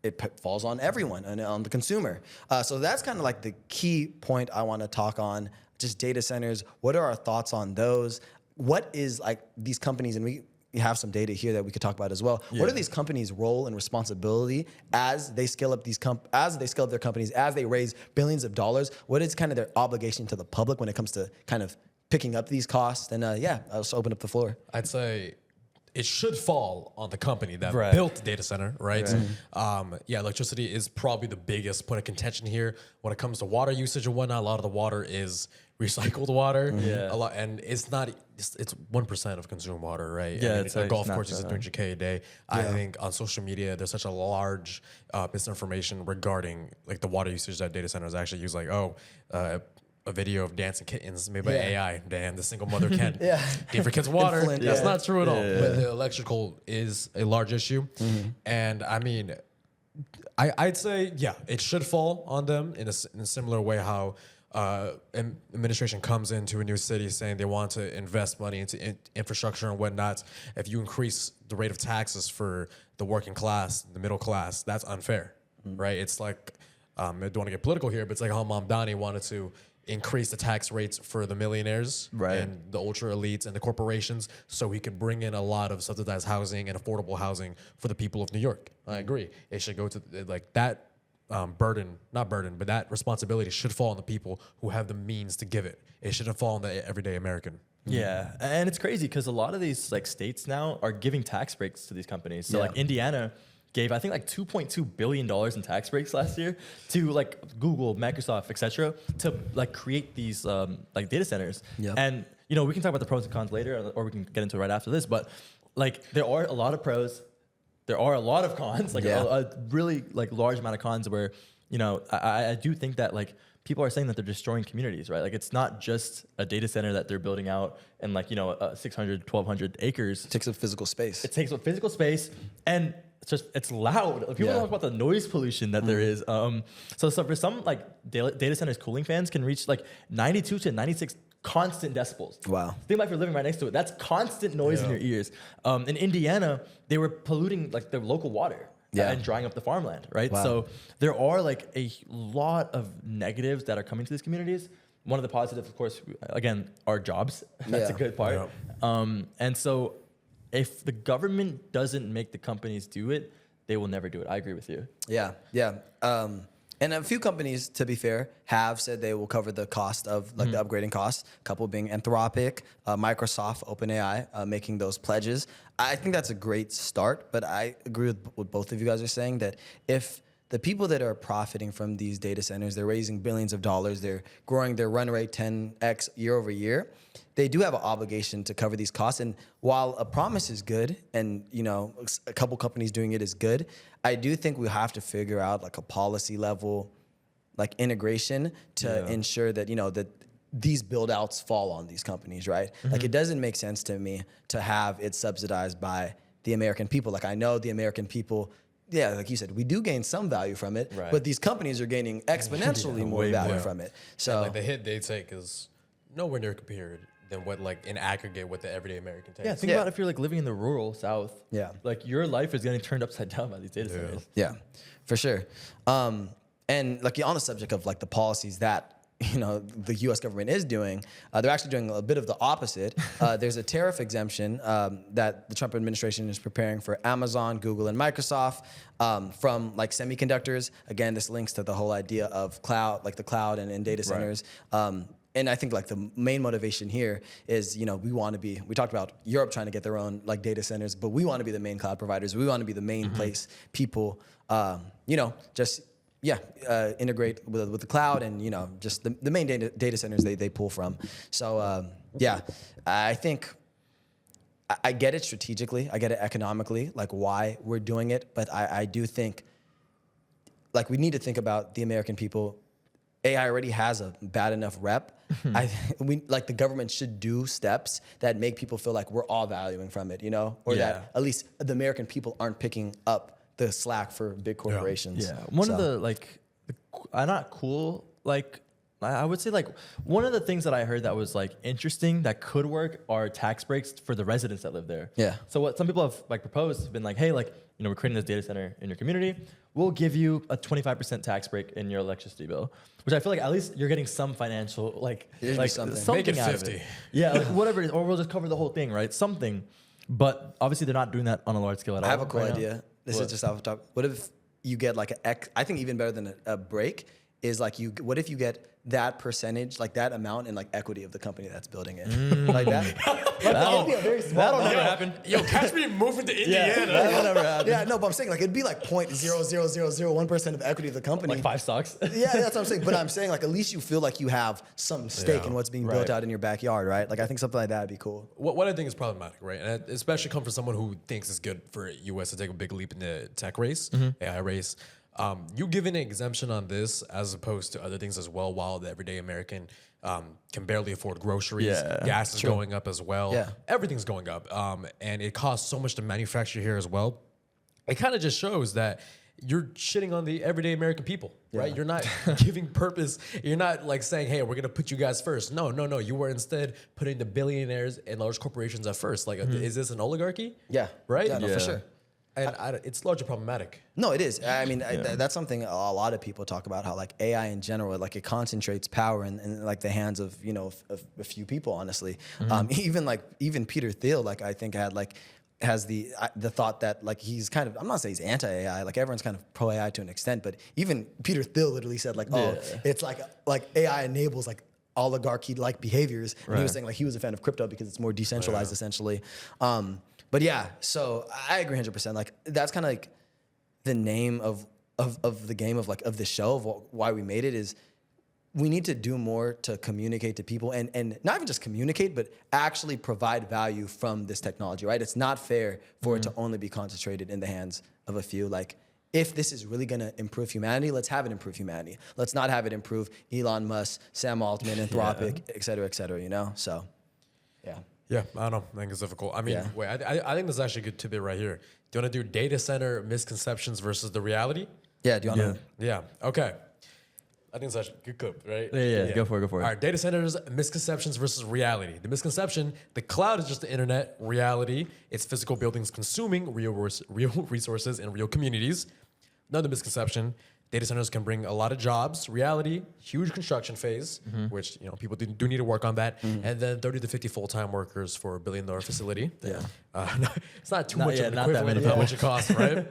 it falls on everyone and on the consumer. So that's kind of like the key point I want to talk on, just data centers. What are our thoughts on those? What is like these companies, and we have some data here that we could talk about as well. What are these companies' role and responsibility as they scale up their companies, as they raise billions of dollars? What is kind of their obligation to the public when it comes to kind of picking up these costs? And I'll just open up the floor. I'd say it should fall on the company that built the data center, right? Electricity is probably the biggest point of contention here. When it comes to water usage and whatnot, a lot of the water is recycled water. And it's 1% of consumed water, right? A golf course uses 300K a day. I think on social media, there's such a large misinformation regarding like the water usage that data centers actually use. Like, a video of dancing kittens made by AI. Damn, the single mother can't give her kids water. That's not true at all. But the electrical is a large issue. And I mean, I'd say, it should fall on them in a similar way how administration comes into a new city saying they want to invest money into infrastructure and whatnot. If you increase the rate of taxes for the working class, the middle class, that's unfair, right? It's like, I don't want to get political here, but it's like how Mamdani wanted to increase the tax rates for the millionaires and the ultra elites and the corporations so he could bring in a lot of subsidized housing and affordable housing for the people of New York. I agree. It should go to like that but that responsibility should fall on the people who have the means to give it. It shouldn't fall on the everyday American. Yeah, and it's crazy because a lot of these like states now are giving tax breaks to these companies. So like Indiana gave I think like $2.2 billion in tax breaks last year to like Google, Microsoft, etc. to like create these like data centers. And we can talk about the pros and cons later, or we can get into it right after this. But like there are a lot of pros, there are a lot of cons, like a really like large amount of cons where I do think that like people are saying that they're destroying communities, right? Like it's not just a data center that they're building out and like 600, 1,200 acres. It takes up physical space. It takes up physical space and it's loud. Like, people don't talk about the noise pollution that there is. So for some like data centers, cooling fans can reach like 92 to 96 constant decibels. Wow. Think about if you're living right next to it. That's constant noise in your ears. In Indiana, they were polluting like the local water and drying up the farmland, right? Wow. So there are like a lot of negatives that are coming to these communities. One of the positives, of course, again, are jobs. That's a good part. And so if the government doesn't make the companies do it, they will never do it. I agree with you. And a few companies, to be fair, have said they will cover the cost of like the upgrading costs. A couple being Anthropic, Microsoft, OpenAI, making those pledges. I think that's a great start, but I agree with what both of you guys are saying that if the people that are profiting from these data centers, they're raising billions of dollars, they're growing their run rate 10x year over year, they do have an obligation to cover these costs. And while a promise is good, and a couple companies doing it is good, I do think we have to figure out like a policy level, like integration to ensure that that these build outs fall on these companies, right? Like it doesn't make sense to me to have it subsidized by the American people. Like I know the American people. Yeah, like you said, we do gain some value from it, but these companies are gaining exponentially more value from it. So and like the hit they take is nowhere near compared than what like in aggregate what the everyday American takes. Yeah, think about if you're like living in the rural South. Yeah. Like your life is getting turned upside down by these data centers. Yeah, for sure. And like on the subject of like the policies that the U.S. government is doing, they're actually doing a bit of the opposite. There's a tariff exemption that the Trump administration is preparing for Amazon, Google, and Microsoft from like semiconductors. Again, this links to the whole idea of cloud, like the cloud and data centers. And I think like the main motivation here is, we want to be, we talked about Europe trying to get their own like data centers, but we want to be the main cloud providers. We want to be the main place people, integrate with the cloud and, just the main data centers they pull from. So, I think I get it strategically. I get it economically, like why we're doing it. But I do think like we need to think about the American people. AI already has a bad enough rep. The government should do steps that make people feel like we're all valuing from it, or that at least the American people aren't picking up the slack for big corporations. Yeah, one of the not cool, I would say one of the things that I heard that was interesting that could work are tax breaks for the residents that live there. Yeah. So what some people have proposed has been hey, we're creating this data center in your community. We'll give you a 25% tax break in your electricity bill, which I feel like at least you're getting some financial something Make it out 50. of it. Yeah, whatever it is, or we'll just cover the whole thing, right? Something. But obviously they're not doing that on a large scale at all. I have a cool right idea. Now. This is just off the top. What if you get I think even better than a break is what if you get that percentage, that amount in equity of the company that's building it, like that. That'll never happen. Yo, catch me moving to Indiana. That'll never happen. Yeah, no, but I'm saying it'd be 0.00001% of equity of the company. 5 stocks. Yeah, that's what I'm saying. But I'm saying at least you feel like you have some stake in what's being built out in your backyard, right? I think something like that would be cool. What I think is problematic, right? And especially come from someone who thinks it's good for U.S. to take a big leap in the tech race, AI race. You give an exemption on this as opposed to other things as well, while the everyday American can barely afford groceries. Gas is going up as well. Yeah. Everything's going up. And it costs so much to manufacture here as well. It kind of just shows that you're shitting on the everyday American people, right? You're not giving purpose. You're not saying, hey, we're going to put you guys first. No. You were instead putting the billionaires and large corporations at first. Is this an oligarchy? Yeah. Right? Yeah, no, for sure. And it's largely problematic. No, it is. I mean, that's something a lot of people talk about, how AI in general, it concentrates power in the hands of, a few people, honestly. Even Peter Thiel, I think has the thought that he's kind of, I'm not saying he's anti-AI, everyone's kind of pro-AI to an extent, but even Peter Thiel literally said it's like AI enables oligarchy-like behaviors. And he was saying he was a fan of crypto because it's more decentralized essentially. But yeah, so I agree 100%. That's kind of the name of the game of the show of why we made it is we need to do more to communicate to people and not even just communicate, but actually provide value from this technology, right? It's not fair for it to only be concentrated in the hands of a few. If this is really going to improve humanity, let's have it improve humanity. Let's not have it improve Elon Musk, Sam Altman, Anthropic, et cetera, So, yeah. Yeah, I don't know. I think it's difficult. I mean, wait, I think this is actually a good tidbit right here. Do you want to do data center misconceptions versus the reality? Yeah, do you want to? Yeah, okay. I think it's actually a good clip, right? Yeah. Go for it. All right, data centers, misconceptions versus reality. The misconception, the cloud is just the internet. Reality, it's physical buildings consuming real resources in real communities. Another misconception, data centers can bring a lot of jobs. Reality, huge construction phase, which people do need to work on that. And then 30 to 50 full-time workers for $1 billion facility. Yeah. It's not too much of an equivalent of how much it costs, right?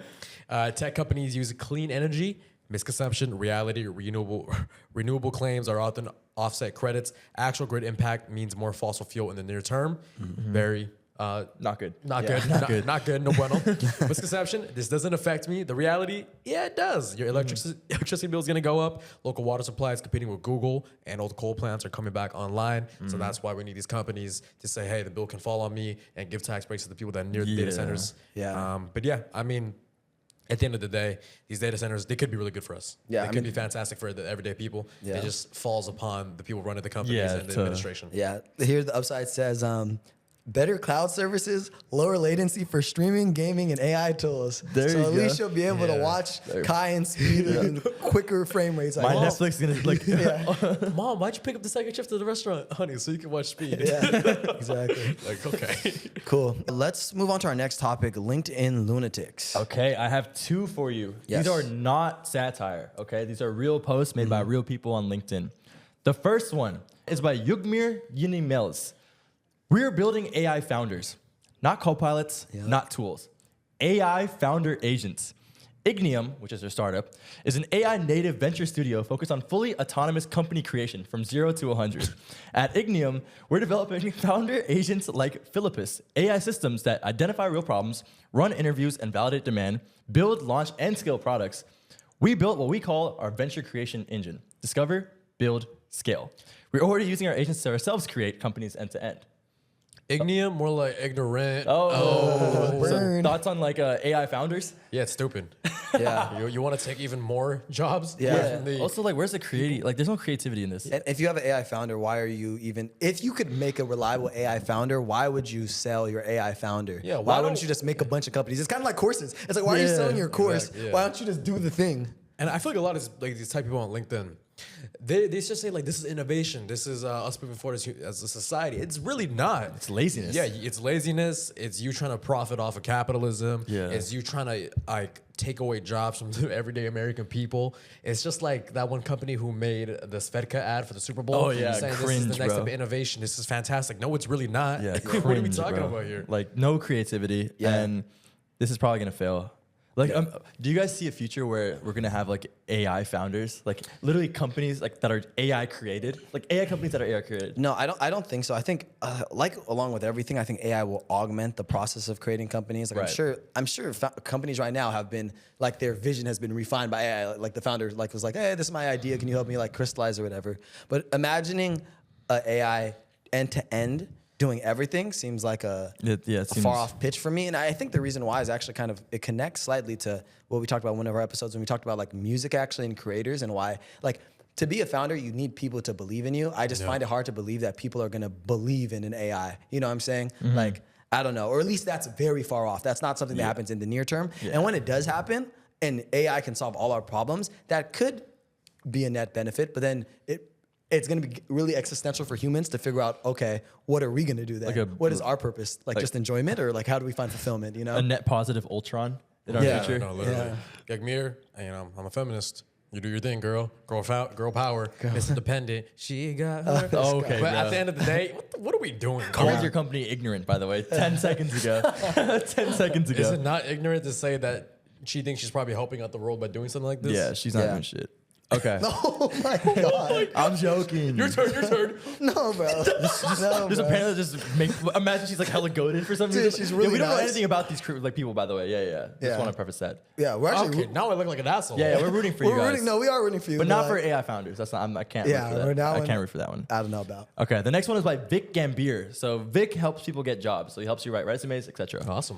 Tech companies use clean energy, Misconception, reality, renewable claims are often offset credits. Actual grid impact means more fossil fuel in the near term. Very Not good. not Yeah. good. Not good. No bueno. Misconception. This doesn't affect me. The reality, yeah, it does. Your electricity bill is going to go up. Local water supply is competing with Google, and all the coal plants are coming back online. So that's why we need these companies to say, hey, the bill can fall on me, and give tax breaks to the people that are near the data centers. Yeah. But yeah, I mean, at the end of the day, these data centers, they could be really good for us. Yeah, They I could mean- be fantastic for the everyday people. Yeah. It just falls upon the people running the companies Yeah, and the to- administration. Yeah. Here the upside says better cloud services, lower latency for streaming, gaming, and AI tools. There so you at least go. you'll be able to Yeah. watch Kai and speed and quicker frame rates. My Like, Netflix is gonna like. Mom, why'd you pick up the second shift to the restaurant, honey, so you can watch Speed? yeah, exactly. Like, okay. Cool. Let's move on to our next topic, LinkedIn lunatics. Okay, I have two for you. Yes. These are not satire, okay? These are real posts made by real people on LinkedIn. The first one is by Yugmir Yunimels. We're building AI founders, not co-pilots, not tools. AI founder agents. Ignium, which is their startup, is an AI native venture studio focused on fully autonomous company creation from 0 to 100. At Ignium, we're developing founder agents like Philippus, AI systems that identify real problems, run interviews and validate demand, build, launch, and scale products. We built what we call our venture creation engine. Discover, build, scale. We're already using our agents to ourselves create companies end to end. Ignium, more like ignorant. So Burn. thoughts on like AI founders? Yeah, it's stupid. Yeah. You want to take even more jobs? Yeah. away from the- Also, like, where's the creativity? Like, there's no creativity in this. And if you have an AI founder, why are you even? If you could make a reliable AI founder, why would you sell your AI founder? Yeah, Why why wouldn't don't- you just make a bunch of companies? It's kind of like courses. It's like, why are you Yeah, selling your course? exactly, yeah. Why don't you just do the thing? And I feel like a lot of like these type of people on LinkedIn, they just say like, this is innovation. This is us moving forward as a society. It's really not. It's laziness. Yeah, it's laziness. It's you trying to profit off of capitalism. Yeah. It's you trying to like take away jobs from the everyday American people. It's just like that one company who made the Svedka ad for the Super Bowl. Oh, yeah, saying this is cringe, the next bro. type of innovation. This is fantastic. No, it's really not. Yeah, what are we cringe, talking bro. about here? Like, no creativity, Yeah. and this is probably gonna fail. Like, do you guys see a future where we're gonna have like AI founders, like literally companies like that are AI created, like AI companies that are AI created? No, I don't think so. I think, like along with everything, I think AI will augment the process of creating companies. Like Right. I'm sure companies right now have been like their vision has been refined by AI. Like the founder like was like, hey, this is my idea. Can you help me like crystallize or whatever? But imagining AI end to end doing everything seems like a It seems far off pitch for me. And I think the reason why is actually kind of, it connects slightly to what we talked about in one of our episodes when we talked about like music actually and creators and why, like, to be a founder, you need people to believe in you. I just find it hard to believe that people are gonna believe in an AI. You know what I'm saying? Like, I don't know, or at least that's very far off. That's not something that happens in the near term. And when it does happen and AI can solve all our problems, that could be a net benefit, but then it's going to be really existential for humans to figure out, okay, what are we going to do then? What is our purpose? Like just enjoyment, or like how do we find fulfillment, you know? a net positive Ultron in our Yeah. future. No, literally. Like Mir, I'm a feminist. You do your thing, girl. Girl power. Miss Independent. She got her. Oh, okay, But bro. at the end of the day, what are we doing? Called your company ignorant, by the way, 10 seconds ago. 10 seconds Is ago. it not ignorant to say that she thinks she's probably helping out the world by doing something like this? Yeah, she's not Yeah. doing shit. Okay. Oh my God. I'm joking. Your turn. No, bro. No, Just bro. apparently just make. Imagine she's like hella goaded for some Dude, reason. she's Yeah, really we don't know nice. anything about these like people, by the way. Yeah. Just Yeah. want to preface that. Yeah, we're actually, Okay, now I look like an asshole. Yeah, we're rooting for you guys. rooting, no, we are rooting for you. but not for like, AI founders. That's not. I can't. Yeah, root for we're that. that I one. can't root for that one. I don't know about. Okay, the next one is by Vic Gambier. So Vic helps people get jobs. So he helps you write resumes, etc. Awesome.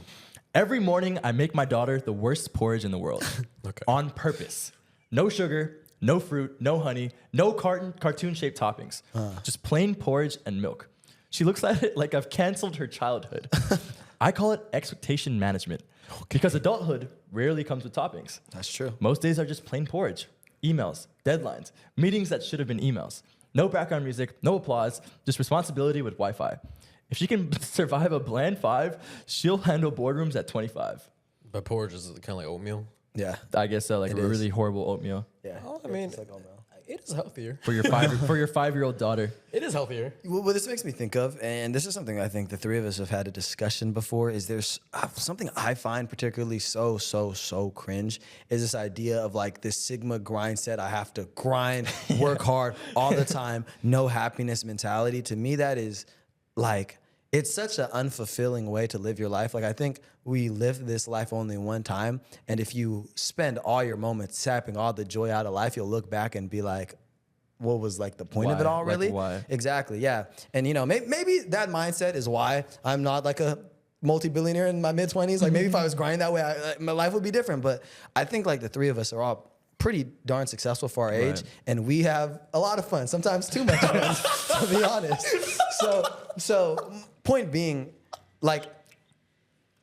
Every morning, I make my daughter the worst porridge in the world. Okay. On purpose. No sugar, no fruit, no honey, no cartoon-shaped toppings. Just plain porridge and milk. She looks at it like I've canceled her childhood. I call it expectation management. Because adulthood rarely comes with toppings. That's true. Most days are just plain porridge. Emails, deadlines, meetings that should have been emails. No background music, no applause, just responsibility with Wi-Fi. If she can survive a bland 5, she'll handle boardrooms at 25. But porridge is kind of like oatmeal. Yeah. I guess so, like It a is. really horrible oatmeal. Yeah. Well, I mean, It's like, oh, no. it is healthier. For your 5-year-old daughter. It is healthier. What this makes me think of, and this is something I think the three of us have had a discussion before, is there's something I find particularly so cringe, is this idea of like this Sigma grind set. I have to grind, work hard all the time, no happiness mentality. To me, that is like, it's such an unfulfilling way to live your life. Like, I think we live this life only one time, and if you spend all your moments sapping all the joy out of life, you'll look back and be like, what was like the point of it all, really? Why? Exactly, yeah. And you know, maybe that mindset is why I'm not like a multi-billionaire in my mid-20s. Like, maybe if I was grinding that way, my life would be different. But I think like the three of us are all pretty darn successful for our age, and we have a lot of fun, sometimes too much fun, to be honest. So point being, like,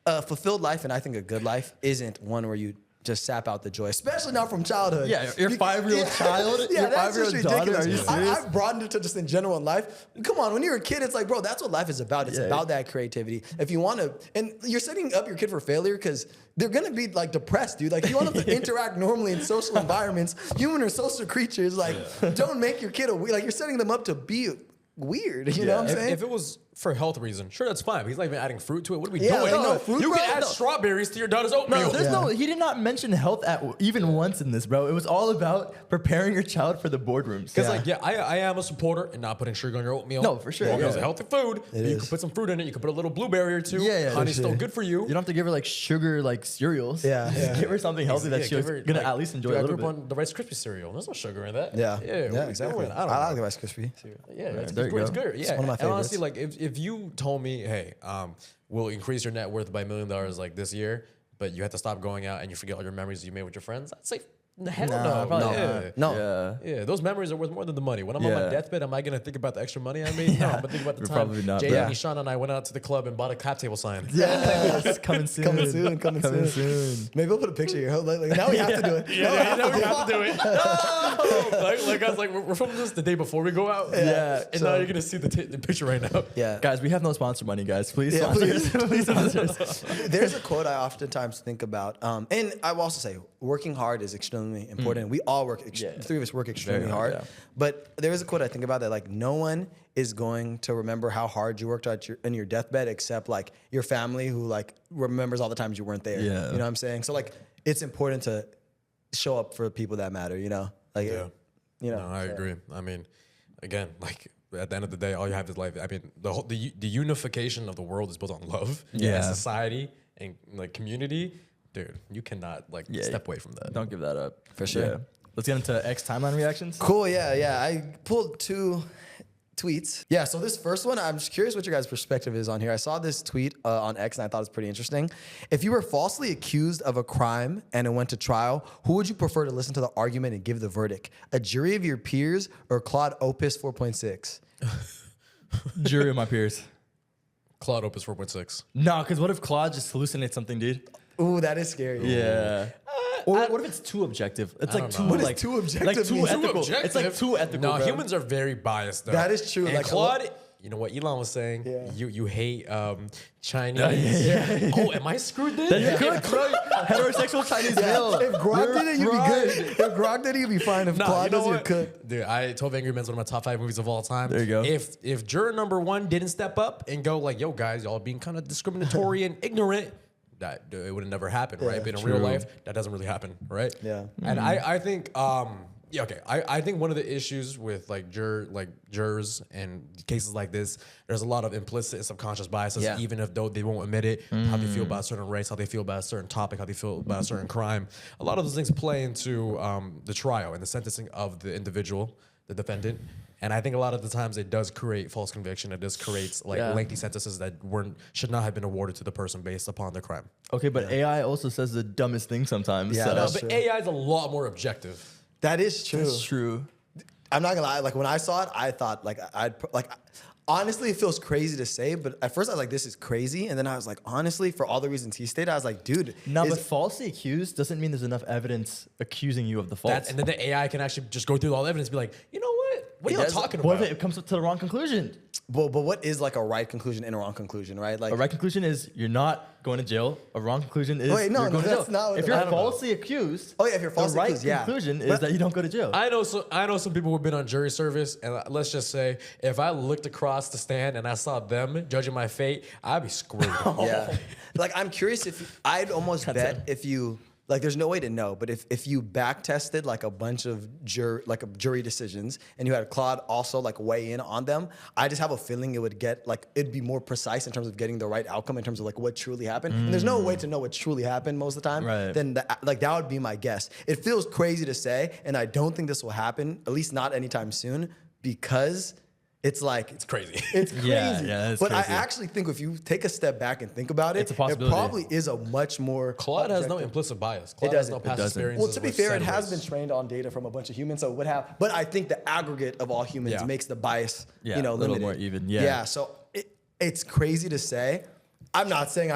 a fulfilled life, and I think a good life, isn't one where you just sap out the joy, especially not from childhood. Yeah, your 5-year-old child, yeah, your that's 5-year-old just daughter. ridiculous. Are you serious? I've broadened it to just in general in life. Come on, when you're a kid, it's like, bro, that's what life is about. It's about that creativity. If you want to, and you're setting up your kid for failure because they're gonna be like depressed, dude. Like, you want them to interact normally in social environments. Human are social creatures. Like, don't make your kid like, you're setting them up to be weird. You know what I'm saying? If it was for health reason, sure, that's fine. But he's not even adding fruit to it. What are we Yeah, doing? like, no fruit, you bro? can add No. strawberries to your daughter's oatmeal. No, he did not mention health even once in this, bro. It was all about preparing your child for the boardrooms. Because I am a supporter in not putting sugar on your oatmeal. No, for sure. Oatmeal's a healthy food. You is. can put some fruit in it. You can put a little blueberry or two. Yeah, Honey's for still sure. good for you. You don't have to give her like sugar like cereals. Yeah, Just yeah. give her something healthy that she's give her, gonna like, at least enjoy dude, a I little grew up bit. on the Rice Krispie cereal. There's no sugar in that. Yeah, what are we exactly. doing? I like the Rice Krispie. Yeah, it's there you great. It's go. good. Yeah, one of my and honestly, favorites. like if you told me, hey, we'll increase your net worth by $1 million like this year, but you have to stop going out and you forget all your memories you made with your friends, I'd say, hell no. probably Yeah. No. Yeah. Yeah, those memories are worth more than the money. When I'm on my Yeah. deathbed, am I gonna think about the extra money I made? No, I'm gonna think about the You're time probably not, Jay bro. and Ishan and I went out to the club and bought a cap table sign. Yes, coming soon. Coming soon. Maybe we'll put a picture here. Like, now we have to do it. Yeah, we have to do it. No! like I was like, we're filming this the day before we go out. Yeah, And now you're gonna see the picture right now. Yeah. Guys, we have no sponsor money, guys. Please Yeah, sponsor us. Please sponsor us. There's a quote I oftentimes think about, and I will also say working hard is extremely important. We all work, the three of us work extremely Very hard. hard, yeah. But there is a quote I think about that, like, no one is going to remember how hard you worked in your deathbed except like your family, who like remembers all the times you weren't there. Yeah. You know what I'm saying? So like, it's important to show up for people that matter, you know? Like, Yeah. you know. No, I agree. I mean, again, like at the end of the day, all you have is life. I mean, the unification of the world is built on love, Yeah. and society, and like community. Dude, you cannot like step away from that. Don't give that up. For sure. Yeah. Let's get into X timeline reactions. Cool, yeah. I pulled 2 tweets. Yeah, so this first one, I'm just curious what your guys' perspective is on here. I saw this tweet on X and I thought it was pretty interesting. If you were falsely accused of a crime and it went to trial, who would you prefer to listen to the argument and give the verdict? A jury of your peers or Claude Opus 4.6? Jury of my peers. Claude Opus 4.6. No, because what if Claude just hallucinates something, dude? Ooh, that is scary. Yeah. Or what if it's too objective? It's like don't too know. What does like too objective like too mean? Too ethical. It's like too ethical. No, bro. humans are very biased though. That is true. And Like, Claude, you know what Elon was saying? Yeah. You hate Chinese. Yeah. Oh, am I screwed then? Then you're good, bro. Heterosexual Chinese male. If Grog did it, you'd be fried. good. If Grog did it, you'd be fine. If Nah, Claude you know does it, you're what? good. Dude, 12 Angry Men's one of my top 5 movies of all time. There you go. If juror number 1 didn't step up and go like, yo guys, y'all being kind of discriminatory and ignorant, that it would have never happened, right? But in real true. life, that doesn't really happen, right? Yeah. And I think I think one of the issues with like jurors and cases like this, there's a lot of implicit and subconscious biases, Yeah. even if though they won't admit it, how they feel about a certain race, how they feel about a certain topic, how they feel about a certain crime. A lot of those things play into the trial and the sentencing of the individual, the defendant. And I think a lot of the times it does create false conviction. It does create like lengthy sentences that should not have been awarded to the person based upon their crime. Okay, but AI also says the dumbest thing sometimes. Yeah, so. that's But true. AI is a lot more objective. That is true. That's true. I'm not gonna lie. Like, when I saw it, I thought honestly, it feels crazy to say, but at first I was like, this is crazy. And then I was like, honestly, for all the reasons he stated, I was like, dude. No, but falsely accused doesn't mean there's enough evidence accusing you of the fault. And then the AI can actually just go through all the evidence and be like, you know what? What are you talking What about? if it comes to the wrong conclusion? but what is like a right conclusion and a wrong conclusion, right? Like A right conclusion is you're not going to jail. A wrong conclusion is Wait, no, you're no, going to that's jail. not what If the- I you're don't know. falsely accused, Oh, yeah, if you're falsely the right accused, yeah. conclusion is But- that you don't go to jail. I know some people who've been on jury service, and let's just say if I looked across the stand and I saw them judging my fate, I'd be screwed. Yeah. Like, I'm curious if I'd almost bet if you, like, there's no way to know, but if you back tested like a bunch of jury decisions and you had Claude also like weigh in on them, I just have a feeling it would get like, it'd be more precise in terms of getting the right outcome in terms of like what truly happened. And there's no way to know what truly happened most of the time. Right. Then like that would be my guess. It feels crazy to say, and I don't think this will happen, at least not anytime soon, because it's like It's crazy. it's crazy. Yeah, that's but crazy. I actually think if you take a step back and think about it, It's a possibility. it probably is a much more Claude has no objective- implicit bias. Claude has no doesn't. past doesn't. experiences. Well, to be with fair, it has senators. been trained on data from a bunch of humans, so it would have. But I think the aggregate of all humans Yeah. makes the bias, Yeah, a little limited. more even, yeah. Yeah. So it's crazy to say. I'm not saying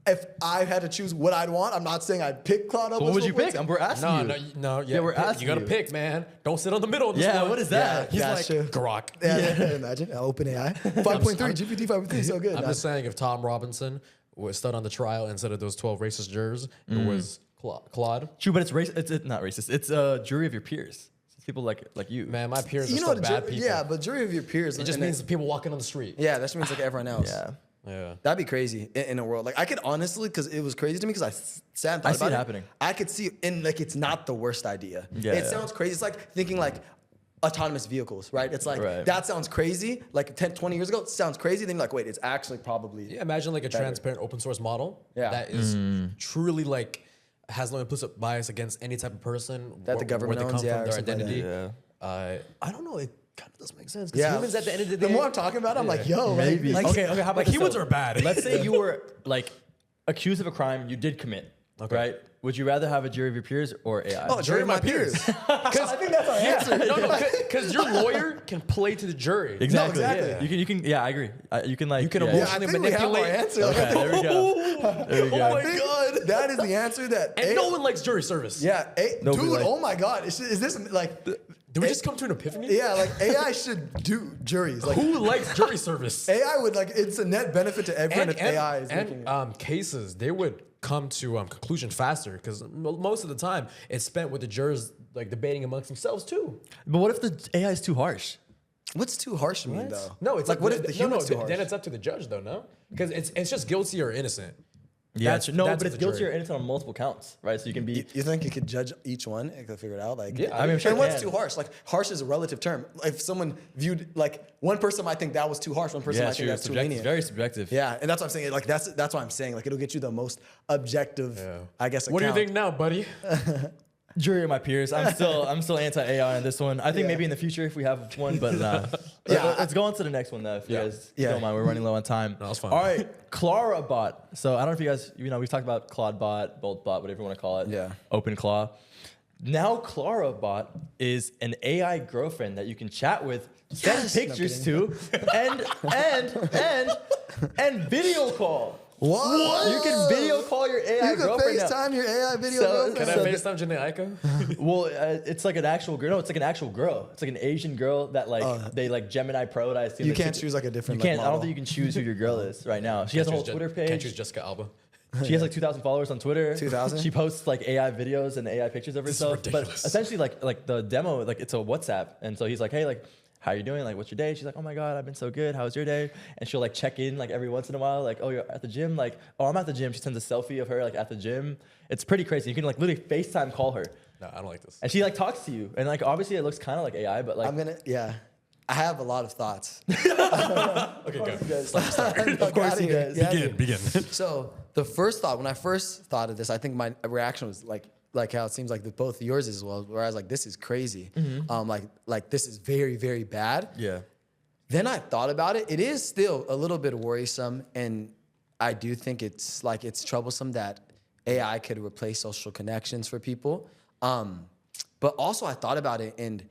if I had to choose what I'd want, I'm not saying I'd pick Claude. So what would you pick? We're asking No, you. no, yeah. Yeah, we're asking you gotta you. pick, man. Don't sit on the middle. Of this Yeah, one. what is that? He's Yeah, like sure. Grok. Yeah, imagine OpenAI 5.3 GPT 5.3 so good. I'm just saying, if Tom Robinson was stood on the trial instead of those 12 racist jurors, it was Claude. True, but it's it's not racist. It's a jury of your peers. It's people like you. Man, my peers are you know still what? bad people. Yeah, but jury of your peers. It just and means the people walking on the street. yeah, that just means like everyone else. Yeah. Yeah. That'd be crazy in a world. Like I could honestly, because it was crazy to me, because I sat and thought I see about it happening. I could see, and like it's not the worst idea. Yeah, it yeah. sounds crazy. It's like thinking like autonomous vehicles, right? It's like Right. that sounds crazy. Like 10, 20 years ago, it sounds crazy. Then you're like, wait, it's actually probably. Yeah, imagine like a transparent open source model Yeah. that is truly like has no implicit bias against any type of person That the government where they owns, come yeah, from, or their something like identity. that. I don't know. It kind of doesn't make sense because Yeah. humans at the end of the The day. more I'm talking about it, I'm like, yo, Maybe. Like, Okay, how about like this, humans though? are bad. Let's say you were like accused of a crime you did commit. Okay. Right? Would you rather have a jury of your peers or AI? Oh, jury of my peers. I think that's our answer. no, because your lawyer can play to the jury. Exactly. No, exactly. You can. Yeah, I agree. You can like. You can yeah. Yeah, I emotionally think we have our manipulate. answer. Like, Okay, there we go. There we go. Oh my I think God. that is the answer that. And no one likes jury service. Yeah, Nobody dude. like- Oh my God, is this like? Did we just come to an epiphany? Yeah, like AI should do juries. Like Who likes jury service? AI would like it's a net benefit to everyone if AI is making it. Cases, they would come to conclusion faster because most of the time it's spent with the jurors like debating amongst themselves too. But what if the AI is too harsh? What's too harsh mean though? No, it's like what if the human's too harsh? Then it's up to the judge though, no? Because it's just guilty or innocent. Yeah, That's- no, that's but it's the guilty jury. or innocent on multiple counts, right? So you can be. You think you could judge each one and could figure it out? Like, Yeah, I mean, I'm sure and it what's can. too harsh? Like, harsh is a relative term. If someone viewed like one person might think that was too harsh, one person Yeah, might think true. that's too Subjective. lenient. Very subjective. Yeah, and that's what I'm saying. Like that's why I'm saying like it'll get you the most objective, I guess. What do you account. think now, buddy? Jury of my peers. I'm still anti AI on this one. I think Yeah. maybe in the future if we have one, but nah. Yeah, Let's go on to the next one though. If you guys Yeah. don't mind, we're running low on time. No, it's fine. All right, Clara bot. So I don't know if you guys, we've talked about Claude bot, Bolt bot, whatever you want to call it. Yeah. Open Claw. Now Clara bot is an AI girlfriend that you can chat with, send Yes! pictures to, and video call. What? You can video call your AI You can girlfriend now. FaceTime your AI video So- girlfriend. Can I So FaceTime Janae Aiko? Well, it's like an actual girl. No, it's like an actual girl. It's like an Asian girl that like they like Gemini Pro. I assume You that can't she- choose like a different. You can't. Like, I don't model. think you can choose who your girl is right now. She has a whole Twitter Can't choose page. Jessica Alba. She has like 2,000 followers on Twitter. 2,000? She posts like AI videos and AI pictures of This is herself. But ridiculous. essentially, like the demo, like it's a WhatsApp, and so he's like, hey, like. How you doing? Like, what's your day? She's like, oh my God, I've been so good. How's your day? And she'll like check in like every once in a while, like, oh, you're at the gym? Like, oh, I'm at the gym. She sends a selfie of her like at the gym. It's pretty crazy. You can like literally FaceTime call her. No, I don't like this. And she like talks to you. And like obviously it looks kind of like AI, but like I'm gonna. Yeah, I have a lot of thoughts. Okay, go. Of course he does. Begin. So the first thought, when I first thought of this, I think my reaction was like how it seems like that both yours as well. Where I was like, this is crazy. Like this is very very bad. yeah. Then I thought about it. It is still a little bit worrisome, and I do think it's troublesome that AI could replace social connections for people. But also I thought about it, and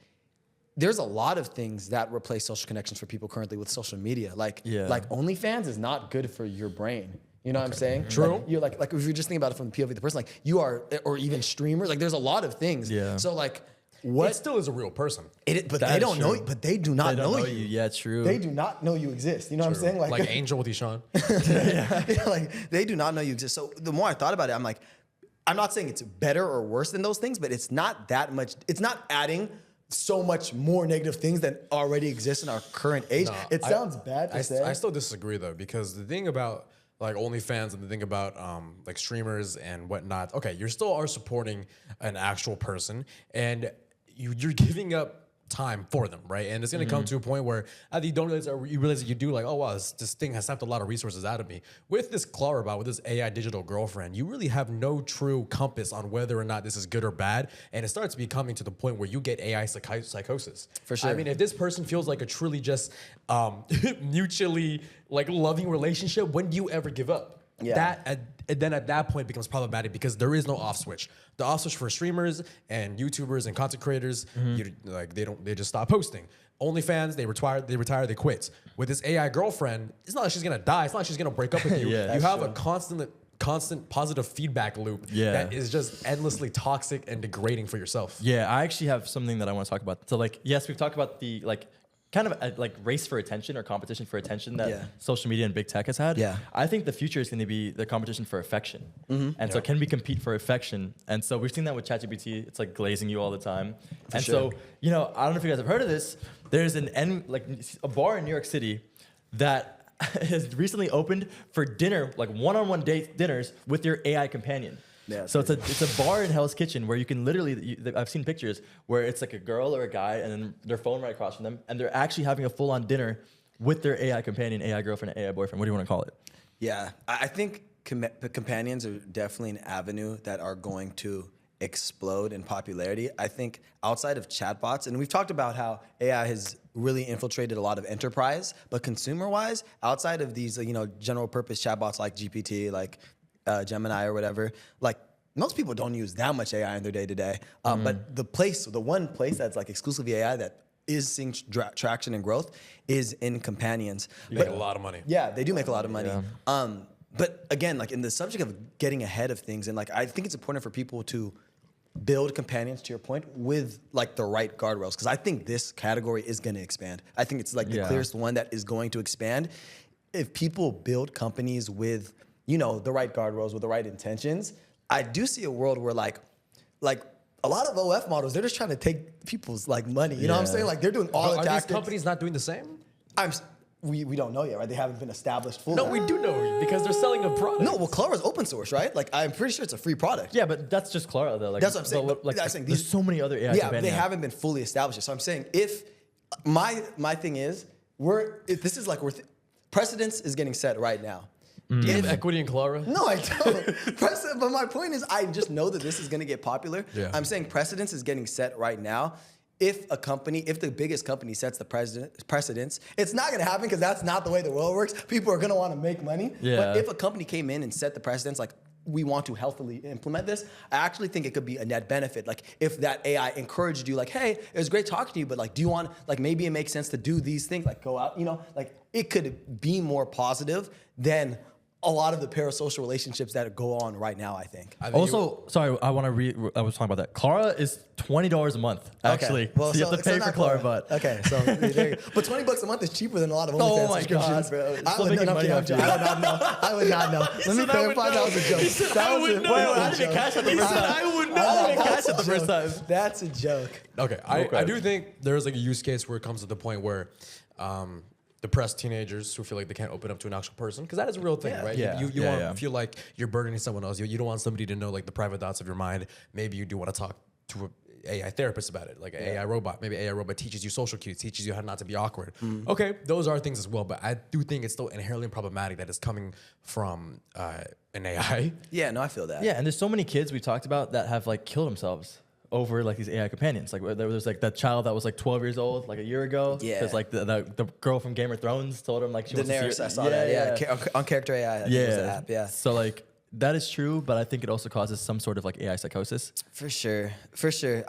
there's a lot of things that replace social connections for people currently with social media. Like OnlyFans is not good for your brain. You know what I'm saying? True. Like, you're like if you're just thinking about it from the POV of the person, like you are, or even streamers. Like there's a lot of things. Yeah. So like. It still is a real person. But That they is don't know. true. But they do not They don't know know you. Yeah, true. They do not know you exist. You know what I'm saying? Like Angel with Ishan. Yeah, like they do not know you exist. So the more I thought about it, I'm like, I'm not saying it's better or worse than those things, but it's not that much. It's not adding so much more negative things that already exist in our current age. No, It sounds bad to say. I still disagree though, because the thing about like OnlyFans and the thing about like streamers and whatnot, okay, you still are supporting an actual person and you're giving up time for them, right? And it's gonna come to a point where either you don't realize or you realize that you do, like, oh wow, this thing has sapped a lot of resources out of me. With this Clara bot, with this AI digital girlfriend, you really have no true compass on whether or not this is good or bad. And it starts becoming to the point where you get AI psychosis. For sure. I mean, if this person feels like a truly just mutually like loving relationship, when do you ever give up? Yeah. And then at that point it becomes problematic because there is no off switch. The off switch for streamers and YouTubers and content creators, they just stop posting. OnlyFans, they retire, they quit. With this AI girlfriend, it's not like she's gonna die. It's not like she's gonna break up with you. Yeah, you have true. a constant positive feedback loop that is just endlessly toxic and degrading for yourself. Yeah, I actually have something that I want to talk about. So, like, yes, we've talked about the like kind of a, like race for attention or competition for attention that social media and big tech has had. Yeah. I think the future is going to be the competition for affection. And so, can we compete for affection? And so, we've seen that with ChatGPT. It's like glazing you all the time. And sure. so, you know, I don't know if you guys have heard of this. There's a bar in New York City that has recently opened for dinner, like one-on-one date dinners with your AI companion. Yeah, so it's a bar in Hell's Kitchen where you can literally, I've seen pictures where it's like a girl or a guy and then their phone right across from them and they're actually having a full-on dinner with their AI companion, AI girlfriend, AI boyfriend. What do you want to call it? Yeah, I think companions are definitely an avenue that are going to explode in popularity. I think outside of chatbots, and we've talked about how AI has really infiltrated a lot of enterprise, but consumer-wise, outside of these, general purpose chatbots like GPT, like Gemini or whatever, like most people don't use that much AI in their day-to-day. But the one place that's like exclusively AI that is seeing traction and growth is in companions. You make a lot of money. Yeah, they do make a lot of money. But again, like in the subject of getting ahead of things, and like I think it's important for people to build companions, to your point, with like the right guardrails, because I think this category is going to expand. I think it's like the clearest one that is going to expand. If people build companies with, the right guardrails, with the right intentions, I do see a world where like a lot of OF models, they're just trying to take people's like money. You know what I'm saying? Like they're doing all the Are tactics. these companies not doing the same? We don't know yet, right? They haven't been established fully. No, we do know because they're selling a product. No, well, Clara's open source, right? Like I'm pretty sure it's a free product. Yeah, but that's just Clara though. Like, That's what I'm saying. Like, That's saying there's so many other AI Yeah, companions. they haven't been fully established yet. So I'm saying if my thing is precedence is getting set right now. Do you have equity in Clara? No, I don't. But my point is, I just know that this is going to get popular. Yeah. I'm saying precedence is getting set right now. If the biggest company sets the precedence, it's not going to happen because that's not the way the world works. People are going to want to make money. Yeah. But if a company came in and set the precedence, like we want to healthily implement this, I actually think it could be a net benefit. Like if that AI encouraged you, like, hey, it was great talking to you, but like, do you want, like maybe it makes sense to do these things, like go out, like it could be more positive than a lot of the parasocial relationships that go on right now, I think. Also, sorry, I want to I was talking about that. Clara is $20 a month, actually. Okay. Well, so you have to pay for not Clara, but okay, so there you go. But $20 a month is cheaper than a lot of OnlyFans my subscriptions. God. Bro. Still making money off you. I would not know. Let me clarify, that was a joke. That was I didn't get cash at the first time. I would I didn't get cash at the first time. That's a joke. Okay, I do think there's like a use case where it comes to the point where depressed teenagers who feel like they can't open up to an actual person, because that is a real thing, right? Yeah. You want to feel like you're burdening someone else. You don't want somebody to know like the private thoughts of your mind. Maybe you do want to talk to an AI therapist about it, like an AI robot. Maybe AI robot teaches you social cues, teaches you how not to be awkward. Okay, those are things as well, but I do think it's still inherently problematic that it's coming from an AI. Yeah, no, I feel that. Yeah, and there's so many kids we talked about that have like killed themselves over like these AI companions. Like there was like that child that was like 12 years old like a year ago. Yeah. Because like the girl from Game of Thrones told him like she wants to Daenerys, see I saw that. Yeah, on Character AI. I think it was the app. Yeah. So like that is true, but I think it also causes some sort of like AI psychosis. For sure.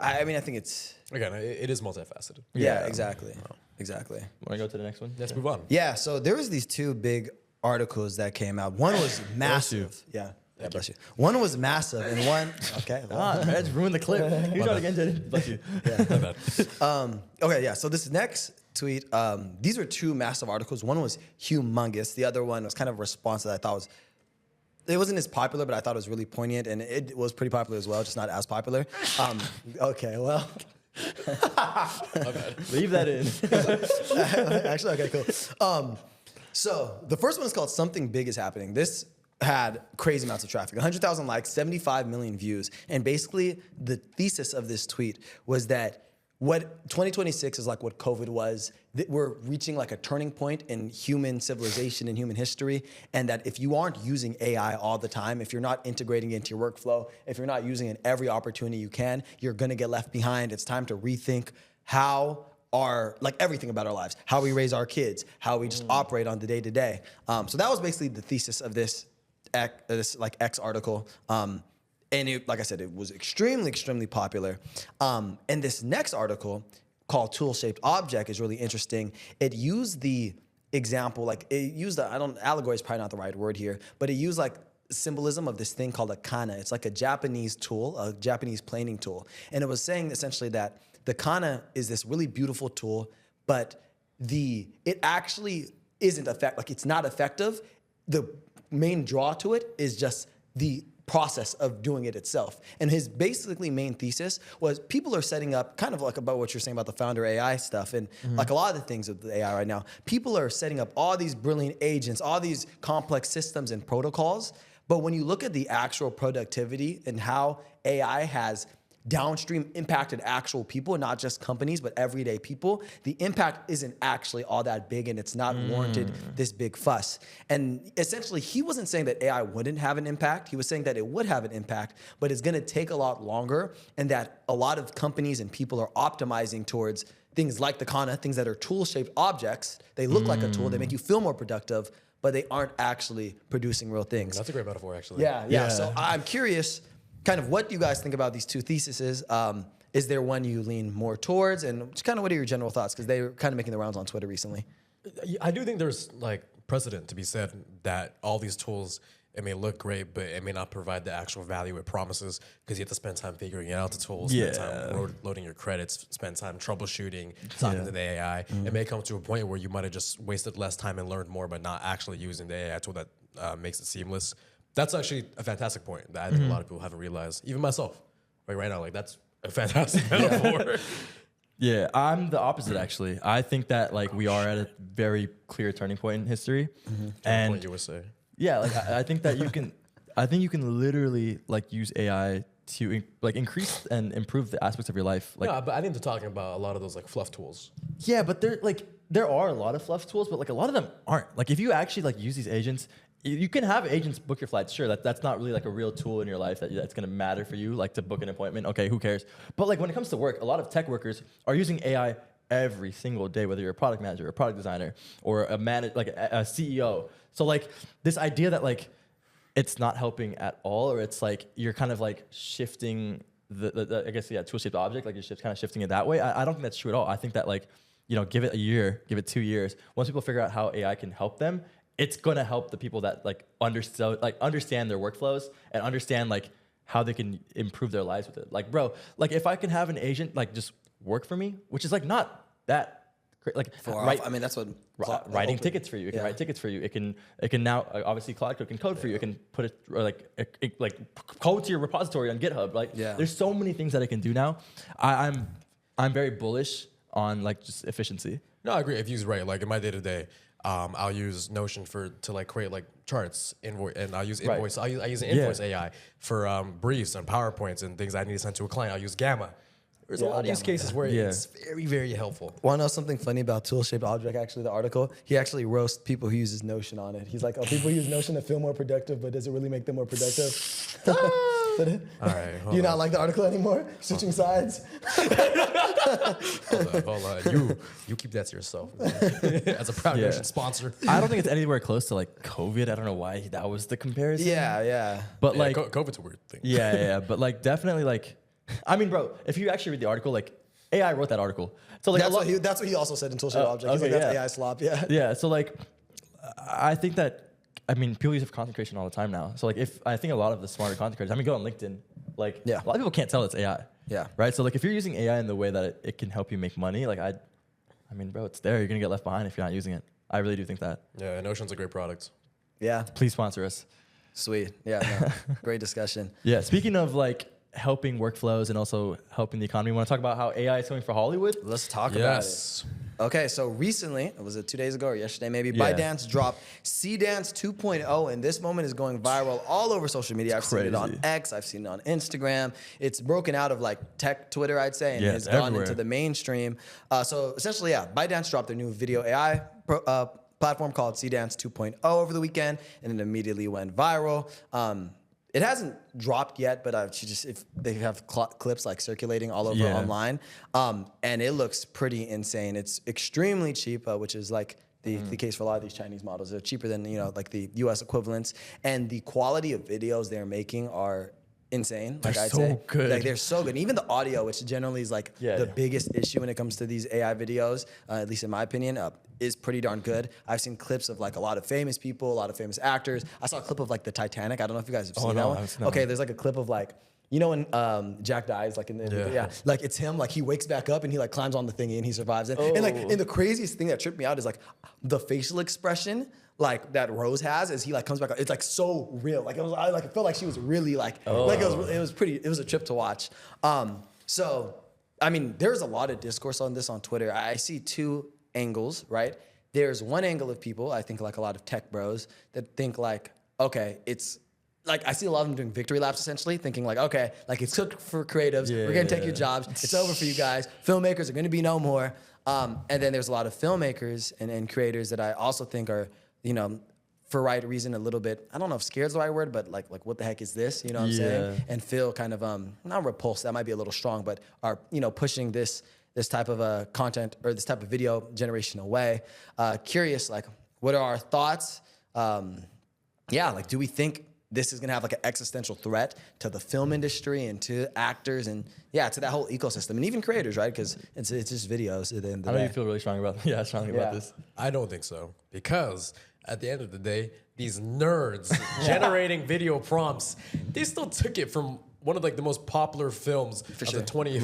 I mean, I think it's. Again, it is multifaceted. Yeah, exactly. Exactly. Want to go to the next one? Let's move on. Yeah, so there was these two big articles that came out. One was massive. Yeah. Yeah, bless you. One was massive, and one. Okay. Ah, man, just ruined the clip. You try it again, Jaden. Bless you. Okay, yeah. So this next tweet, these were two massive articles. One was humongous. The other one was kind of a response that I thought was. It wasn't as popular, but I thought it was really poignant, and it was pretty popular as well, just not as popular. Okay, well. Leave that in. Actually, okay, cool. So the first one is called "Something Big Is Happening." This had crazy amounts of traffic, 100,000 likes, 75 million views, and basically the thesis of this tweet was that what 2026 is like what COVID was. That we're reaching like a turning point in human civilization and human history, and that if you aren't using AI all the time, if you're not integrating it into your workflow, if you're not using it in every opportunity you can, you're gonna get left behind. It's time to rethink how like everything about our lives, how we raise our kids, how we just operate on the day to day. So that was basically the thesis of this X article. And it, like I said, it was extremely, extremely popular. And this next article called Tool-Shaped Object is really interesting. It used the example, allegory is probably not the right word here, but it used like symbolism of this thing called a kana. It's like a Japanese tool, a Japanese planing tool. And it was saying essentially that the kana is this really beautiful tool, but it actually isn't it's not effective. The main draw to it is just the process of doing it itself. And his basically main thesis was people are setting up, kind of like about what you're saying about the founder AI stuff, and like a lot of the things with the AI right now, people are setting up all these brilliant agents, all these complex systems and protocols. But when you look at the actual productivity and how AI has downstream impacted actual people, not just companies, but everyday people, the impact isn't actually all that big, and it's not warranted this big fuss. And essentially, he wasn't saying that AI wouldn't have an impact. He was saying that it would have an impact, but it's gonna take a lot longer, and that a lot of companies and people are optimizing towards things like the kana, things that are tool-shaped objects. They look like a tool, they make you feel more productive, but they aren't actually producing real things. That's a great metaphor, actually. Yeah. So I'm curious, kind of what do you guys think about these two theses? Is there one you lean more towards? And just kind of what are your general thoughts? Because they were kind of making the rounds on Twitter recently. I do think there's like precedent to be said that all these tools, it may look great, but it may not provide the actual value it promises because you have to spend time figuring out the tools, spend time loading your credits, spend time troubleshooting, talking to the AI. It may come to a point where you might have just wasted less time and learned more, but not actually using the AI tool that makes it seamless. That's actually a fantastic point that I think a lot of people haven't realized. Even myself, like right now, like that's a fantastic metaphor. Yeah, I'm the opposite actually. I think that like we are at a very clear turning point in history, and point you would say. Yeah, like I think that you can, literally like use AI to like increase and improve the aspects of your life. Like, No, but I think they're talking about a lot of those like fluff tools. yeah, but there are a lot of fluff tools, but like a lot of them aren't. Like if you actually like use these agents, you can have agents book your flights. Sure, that's not really like a real tool in your life that's gonna matter for you, like to book an appointment. Okay, who cares? But like when it comes to work, a lot of tech workers are using AI every single day, whether you're a product manager, a product designer, or a CEO. So like this idea that like it's not helping at all, or it's like you're kind of like shifting the I guess tool-shaped object, like you're kind of shifting it that way. I don't think that's true at all. I think that like, give it a year, give it 2 years. Once people figure out how AI can help them, it's gonna help the people that like understand their workflows and understand like how they can improve their lives with it. Like, bro, like if I can have an agent like just work for me, which is like not that like I mean, that's what writing tickets for you. It can write tickets for you. It can now obviously Cloud Code can code for you. It can put it or like code to your repository on GitHub. Like there's so many things that it can do now. I'm very bullish on like just efficiency. No, I agree. If used right, like in my day to day, I'll use Notion to like create like charts, and I'll use Invoice. I use an Invoice AI for briefs and PowerPoints and things I need to send to a client. I'll use Gamma. There's a lot of use cases where it's very, very helpful. Want to know something funny about tool-shaped object? Actually, the article, he actually roasts people who uses Notion on it. He's like, people who use Notion to feel more productive, but does it really make them more productive? All right. Do you not like the article anymore? Switching sides? Hold on. You keep that to yourself. As a proud Notion sponsor. I don't think it's anywhere close to like COVID. I don't know why that was the comparison. Yeah. But like COVID's a weird thing. Yeah. But like definitely like, I mean, bro, if you actually read the article, like AI wrote that article. So like that's what he also said in tool-shaped object. He's like, that's AI slop. Yeah. Yeah. So like, I think that I mean, people use it for content creation all the time now. So like, if I think a lot of the smarter content creators, I mean, go on LinkedIn. Like, Yeah. a lot of people can't tell it's AI. Yeah. Right. So like, if you're using AI in the way that it can help you make money, like I mean, bro, it's there. You're gonna get left behind if you're not using it. I really do think that. Yeah, Notion's a great product. Yeah. Please sponsor us. Sweet. Yeah. No. Great discussion. Yeah. Speaking of like helping workflows and also helping the economy, want to talk about how AI is coming for Hollywood? Let's talk about it. Yes. Okay, so recently, was it 2 days ago or yesterday maybe, Yeah. ByteDance dropped C-Dance 2.0, and this moment is going viral all over social media. I've seen it on crazy. X, I've seen it on Instagram. It's broken out of like tech Twitter, I'd say, and Yeah, has it's gone everywhere. into the mainstream. So essentially, yeah, ByteDance dropped their new video AI platform called C-Dance 2.0 over the weekend, and it immediately went viral. It hasn't dropped yet, but if they have clips like circulating all over Yeah. online, and it looks pretty insane. It's extremely cheap, which is like the case for a lot of these Chinese models. They're cheaper than like the U.S. equivalents, and the quality of videos they're making are insane. Like They're I'd so say, good. like they're so good. And even the audio, which generally is like Yeah. the biggest issue when it comes to these AI videos, at least in my opinion, is pretty darn good. I've seen clips of like a lot of famous people, a lot of famous actors. I saw a clip of like the Titanic. I don't know if you guys have seen that no, I one. haven't seen that Okay, one. there's like a clip of like, you know when Jack dies, like in the Yeah. like it's him, like he wakes back up and he like climbs on the thingy and he survives it. And like, and the craziest thing that tripped me out is like the facial expression like that Rose has as he like comes back up. It's like so real. Like I felt like she was really like it was a trip to watch. So I mean, there's a lot of discourse on this on Twitter. I see two angles, right? There's one angle of people, I think like a lot of tech bros that think like, okay, it's like I see a lot of them doing victory laps essentially, thinking like, okay, like it's cooked for creatives. We're gonna take your jobs. It's over for you guys. Filmmakers are gonna be no more. And then there's a lot of filmmakers and creators that I also think are, for right reason, a little bit, I don't know if scared is the right word, but like what the heck is this? You know what I'm saying? And feel kind of not repulsed, that might be a little strong, but are pushing this type of content or this type of video generation away. Curious, like, what are our thoughts? Like, do we think this is gonna have like an existential threat to the film industry and to actors and to that whole ecosystem and even creators, right? Because it's just videos at the end of I the know day. you feel really strongly about this. I don't think so, because at the end of the day, these nerds generating video prompts, they still took it from one of like the most popular films of sure. the 21st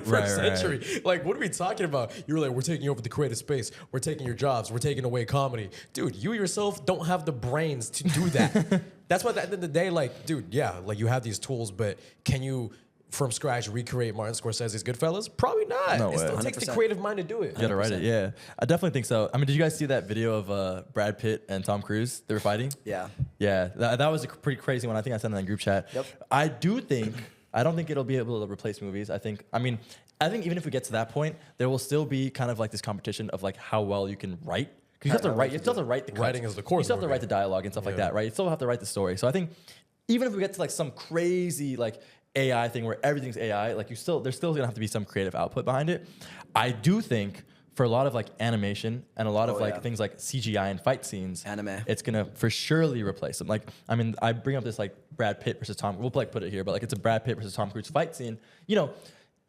Right. century. Like, what are we talking about? You were like, we're taking over the creative space. We're taking your jobs. We're taking away comedy. Dude, you yourself don't have the brains to do that. That's why at the end of the day, like, dude, yeah, like you have these tools, but can you from scratch recreate Martin Scorsese's Goodfellas? Probably not. No It still way. takes the 100%. creative mind to do it. You gotta write it, yeah. I definitely think so. I mean, did you guys see that video of Brad Pitt and Tom Cruise? They were fighting? Yeah. Yeah, that was a pretty crazy one. I think I sent it in the group chat. Yep. I don't think it'll be able to replace movies. I think even if we get to that point, there will still be kind of like this competition of like how well you can write. Because you have to write. You still have to write the Writing is the core You of still the have to movie. write the dialogue and stuff like that, right? You still have to write the story. So I think even if we get to like some crazy like AI thing where everything's AI, like there's still gonna have to be some creative output behind it. I do think for a lot of like animation and a lot of like things like CGI and fight scenes, Anime. it's gonna for surely replace them. Like, I mean, I bring up this like Brad Pitt versus Tom. We'll like put it here, but like it's a Brad Pitt versus Tom Cruise fight scene.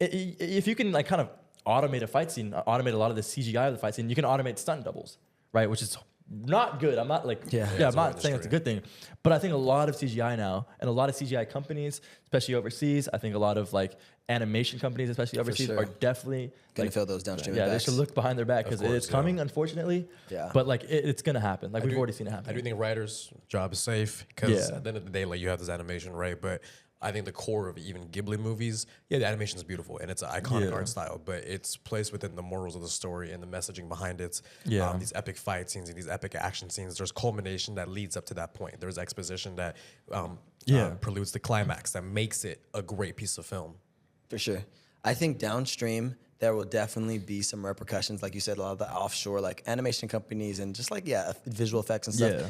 If you can like kind of automate a fight scene, automate a lot of the CGI of the fight scene, you can automate stunt doubles, right? Which is not good. I'm not like I'm not saying it's a good thing, but I think a lot of CGI now and a lot of CGI companies, especially overseas, I think a lot of like animation companies, especially overseas, sure. are definitely Gonna like, fill those downstream Yeah, they impacts. should look behind their back because it's coming, unfortunately. Yeah. But like it's gonna happen. Like we've already seen it happen. I do think writers' job is safe because Yeah. at the end of the day, like you have this animation, right? But I think the core of even Ghibli movies, the animation is beautiful and it's an iconic art style, but it's placed within the morals of the story and the messaging behind it. Yeah. These epic fight scenes and these epic action scenes, there's culmination that leads up to that point. There's exposition that preludes the climax that makes it a great piece of film. For sure. I think downstream, there will definitely be some repercussions. Like you said, a lot of the offshore like animation companies and just like, visual effects and stuff. Yeah.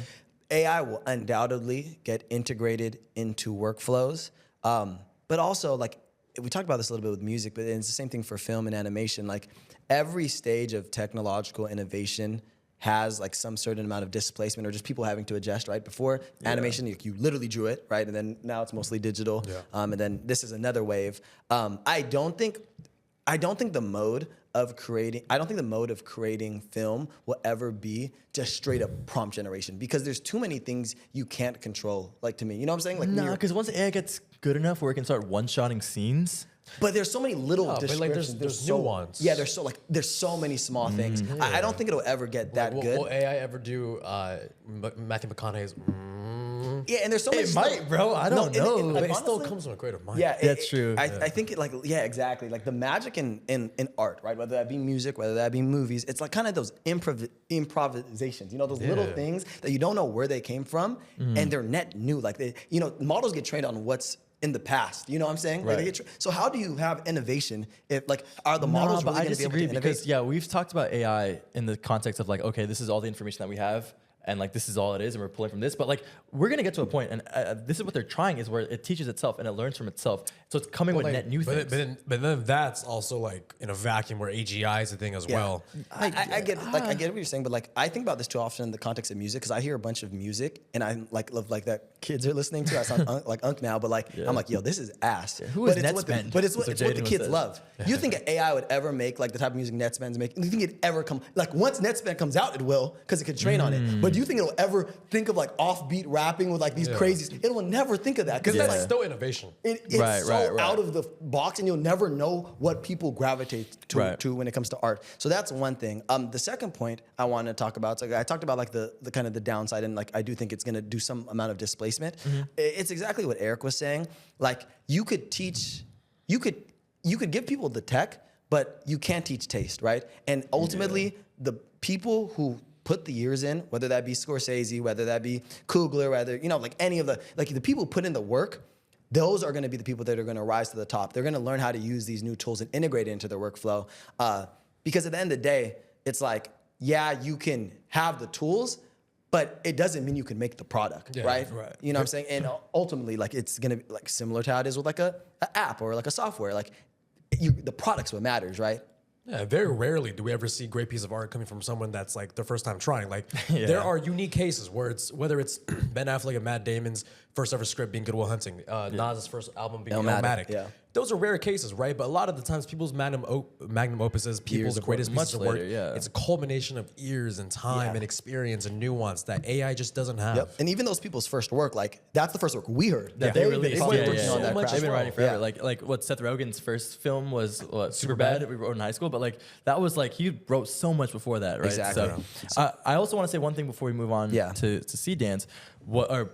AI will undoubtedly get integrated into workflows. But also, like, we talked about this a little bit with music, but it's the same thing for film and animation. Like, every stage of technological innovation has like some certain amount of displacement or just people having to adjust, right? Before animation, you literally drew it, right? And then now it's mostly digital. And then this is another wave. I don't think the mode of creating, I don't think the mode of creating film will ever be just straight up prompt generation, because there's too many things you can't control. Like, to me, you know what I'm saying? Like, No, because once AI gets good enough where it can start one-shotting scenes. but there's so many little but, descriptions. like, there's so, nuance. Yeah, there's so many small things. I don't think it'll ever get that good. Will AI ever do Matthew McConaughey's? Yeah, and there's so many. It might, bro. I don't know. But like, it still honestly, comes from a creative mind. Yeah, That's true. I think it, like, yeah, exactly. Like the magic in art, right? Whether that be music, whether that be movies, it's like kind of those improvisations. You know, those little things that you don't know where they came from, and they're net new. Like models get trained on what's in the past. You know what I'm saying? Like, Right. so how do you have innovation if, like, are the models but really I going to be able to disagree innovate? because we've talked about AI in the context of like, okay, this is all the information that we have, and like this is all it is, and we're pulling from this. But like we're gonna get to a point, and this is what they're trying, is where it teaches itself and it learns from itself. So it's coming with net new things. But then that's also like in a vacuum where AGI is a thing as well. I get I get what you're saying, but like I think about this too often in the context of music, because I hear a bunch of music and I like love like that kids are listening to. I sound like Unk now, but like I'm like, yo, this is ass. Who is but it's what the, Netspend? but it's what, That's it's what what the Jaden kids says. love. You think an AI would ever make like the type of music Netspend's making? You think it ever come like once Netspend comes out, it will, because it could train on it. But do you think it'll ever think of like offbeat rapping with like these crazies? It will never think of that, because Because it's that's like still innovation. it's Right, so right. out of the box, and you'll never know what people gravitate to, Right. to when it comes to art. So that's one thing. The second point I want to talk about, so I talked about like the kind of the downside, and like I do think it's going to do some amount of displacement. It's exactly what Eric was saying. Like you could teach, you could give people the tech, but you can't teach taste, right? And ultimately, the people who put the years in, whether that be Scorsese, whether that be Coogler, whether, like any of the people who put in the work, those are going to be the people that are going to rise to the top. They're going to learn how to use these new tools and integrate it into their workflow. Because at the end of the day, it's like, yeah, you can have the tools, but it doesn't mean you can make the product, right? Right. You know what I'm saying? And ultimately, like it's going to be like similar to how it is with like a app or like a software. Like the product's what matters, right? Yeah, very rarely do we ever see great piece of art coming from someone that's like their first time trying. Like there are unique cases where whether it's Ben Affleck and Matt Damon's first ever script being Good Will Hunting, Nas' first album being Illmatic. Yeah. Those are rare cases, right? But a lot of the times, people's magnum opuses, people's of greatest work, pieces of much work, later, yeah. it's a culmination of years and time and experience and nuance that AI just doesn't have. Yep. And even those people's first work, like that's the first work we heard. That they released. They've been Yeah, working yeah, on yeah. that craft. They've been writing forever. Yeah. Like what Seth Rogen's first film was Superbad. We wrote in high school, but like that was like he wrote so much before that, right? Exactly. So I also want to say one thing before we move on to Seed Dance.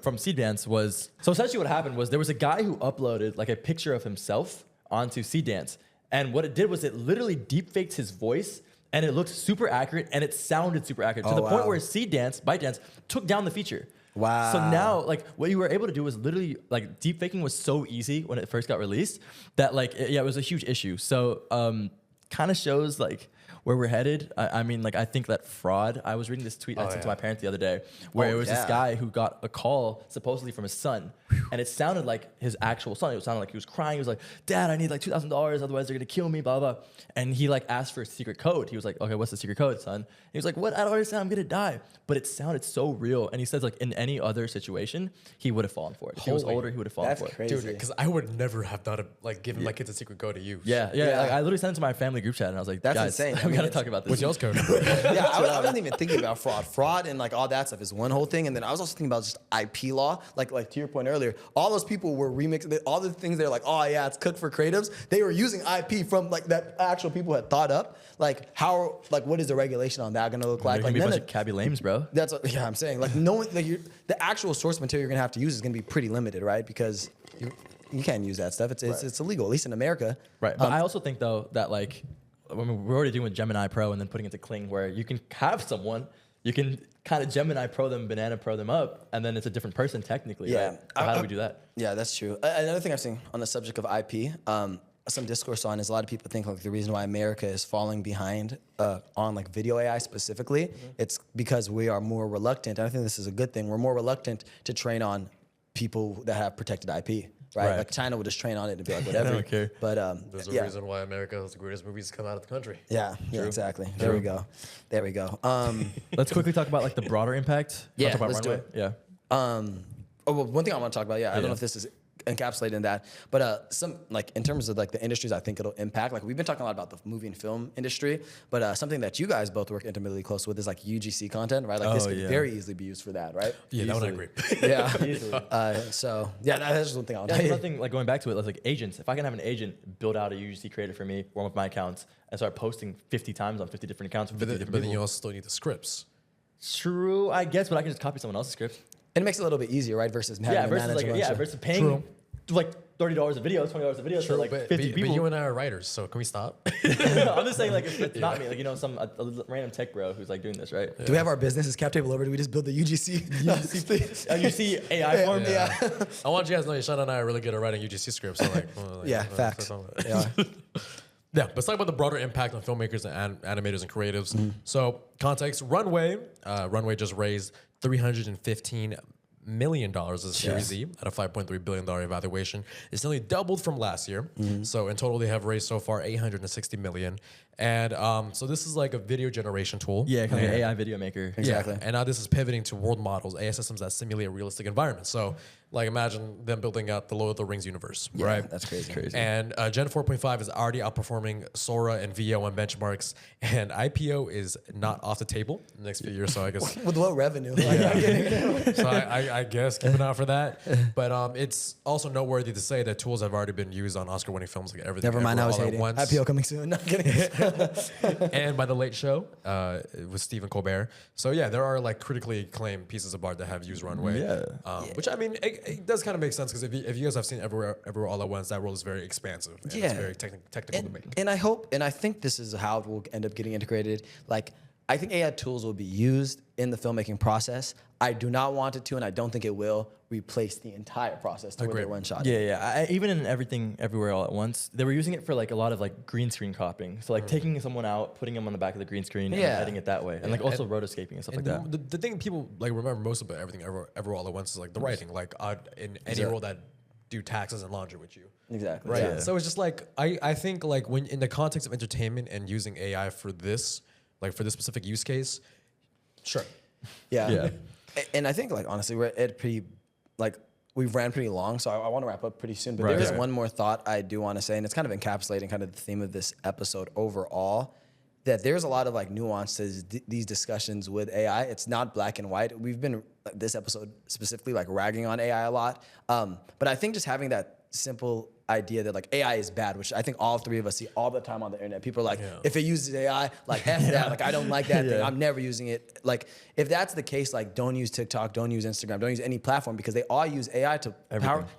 From Seed Dance was, so essentially what happened was there was a guy who uploaded like a picture of himself onto Seed Dance, and what it did was it literally deepfaked his voice, and it looked super accurate, and it sounded super accurate to the point where Seed Dance, ByteDance, took down the feature. Wow. So now, like, what you were able to do was literally, like, deepfaking was so easy when it first got released that, like, it was a huge issue. So, kind of shows, like, where we're headed. I mean, like, I think that fraud, I was reading this tweet I sent to my parents the other day, where it was this guy who got a call supposedly from his son, and it sounded like his actual son. It sounded like he was crying. He was like, Dad, I need like $2,000, otherwise they're gonna kill me, blah, blah. And he like asked for a secret code. He was like, okay, what's the secret code, son? And he was like, what? I don't understand, I'm gonna die. But it sounded so real. And he says like in any other situation, he would have fallen for it. If he was older, he would have fallen That's for it. crazy. Dude, because I would never have thought of like giving my kids a secret code to use. Yeah. Like, I literally sent it to my family group chat, and I was like, That's guys, insane. I we mean, gotta it's- talk about this. What's y'all's code? Yeah, I wasn't even thinking about fraud. Fraud and like all that stuff is one whole thing, and then I was also thinking about just IP law. Like to your point earlier, all those people were remixing all the things they're like, oh yeah, it's cooked for creatives. They were using IP from like that actual people had thought up. Like how, like what is the regulation on that going to look like? There's Like gonna be a none bunch of- of cabby lames, bro. That's what, yeah, I'm saying. Like knowing like the actual source material you're gonna have to use is gonna be pretty limited, right? Because you can't use that stuff. It's illegal, at least in America. Right. But I also think though that like, I mean, we're already doing Gemini Pro and then putting it to Kling, where you can have someone, you can kind of Gemini Pro them, Banana Pro them up, and then it's a different person technically. Yeah. Right? So how do we do that? Yeah, that's true. Another thing I've seen on the subject of IP, some discourse on is a lot of people think like the reason why America is falling behind on like video AI specifically, it's because we are more reluctant. And I think this is a good thing. We're more reluctant to train on people that have protected IP. Right? Like China would just train on it and be like whatever. I don't care. But There's a reason why America has the greatest movies to come out of the country. Yeah, exactly. There we go. Let's quickly talk about like the broader impact. Yeah, Talk about let's do Runway? it. Yeah. Well, one thing I want to talk about, I don't know if this is encapsulated in that. But some like in terms of like the industries I think it'll impact, like we've been talking a lot about the movie and film industry, but something that you guys both work intimately close with is like UGC content, right? Like this could very easily be used for that, right? Yeah, that one I agree. Yeah. So yeah, that's just one thing I'll tell you. Another thing, like going back to it, like agents. If I can have an agent build out a UGC creator for me, one of my accounts, and start posting 50 times on 50 different accounts. But then you also still need the scripts. True, I guess, but I can just copy someone else's script. And it makes it a little bit easier, right? Versus having to manage a bunch of- versus paying like $30 a video, $20 a video for like 50 people. But you and I are writers, so can we stop? I'm just saying, like, it's not me. Like, you know, some a random tech bro who's like doing this, right? Do we have our business as cap table over? Do we just build the UGC? UGC AI form? Yeah. I want you guys to know, Sean and I are really good at writing UGC scripts. So Facts. Yeah, but let's talk about the broader impact on filmmakers and animators and creatives. So, context: Runway just raised $315 million as a Series Z at a $5.3 billion evaluation. It's nearly doubled from last year. So in total, they have raised so far $860 million. And so this is like a video generation tool. Yeah, kind of an AI video maker. Exactly. Yeah. And now this is pivoting to world models, AI systems that simulate realistic environments. So like imagine them building out the Lord of the Rings universe, right? That's crazy. And Gen 4.5 is already outperforming Sora and VO on benchmarks, and IPO is not off the table in the next few years. So I guess With low revenue. so I guess keep an eye out for that. But it's also noteworthy to say that tools have already been used on Oscar-winning films like Everything. Never mind, I was Everywhere, hating. All at Once. IPO coming soon. Not kidding. And by The Late Show with Stephen Colbert. So yeah, there are like critically acclaimed pieces of art that have used Runway. Which I mean, it does kind of make sense because if you guys have seen Everywhere All at Once, that world is very expansive. And it's very technical to make. And I hope, and I think this is how it will end up getting integrated. Like, I think AI tools will be used in the filmmaking process. I do not want it to, and I don't think it will replace the entire process to where they're one shot. Yeah. Even in Everything Everywhere All at Once, they were using it for like a lot of like green screen copying. So like taking someone out, putting them on the back of the green screen, and editing it that way, and like also rotoscaping and stuff like that. The thing people like remember most about Everything Everywhere All at Once is like the writing. Like in any role that do taxes and laundry with you. Exactly. Right. Yeah. So it's just like I think like when in the context of entertainment and using AI for this, like for this specific use case, sure. Yeah. And I think like honestly, we're at pretty like we've ran pretty long, so I want to wrap up pretty soon. But there is one more thought I do want to say, and it's kind of encapsulating kind of the theme of this episode overall. That there's a lot of like nuances these discussions with AI. It's not black and white. We've been this episode specifically like ragging on AI a lot, but I think just having that simple idea that like AI is bad, which I think all three of us see all the time on the internet. People are like, if it uses AI, like F that, like I don't like that thing. I'm never using it. Like if that's the case, like don't use TikTok, don't use Instagram, don't use any platform because they all use AI to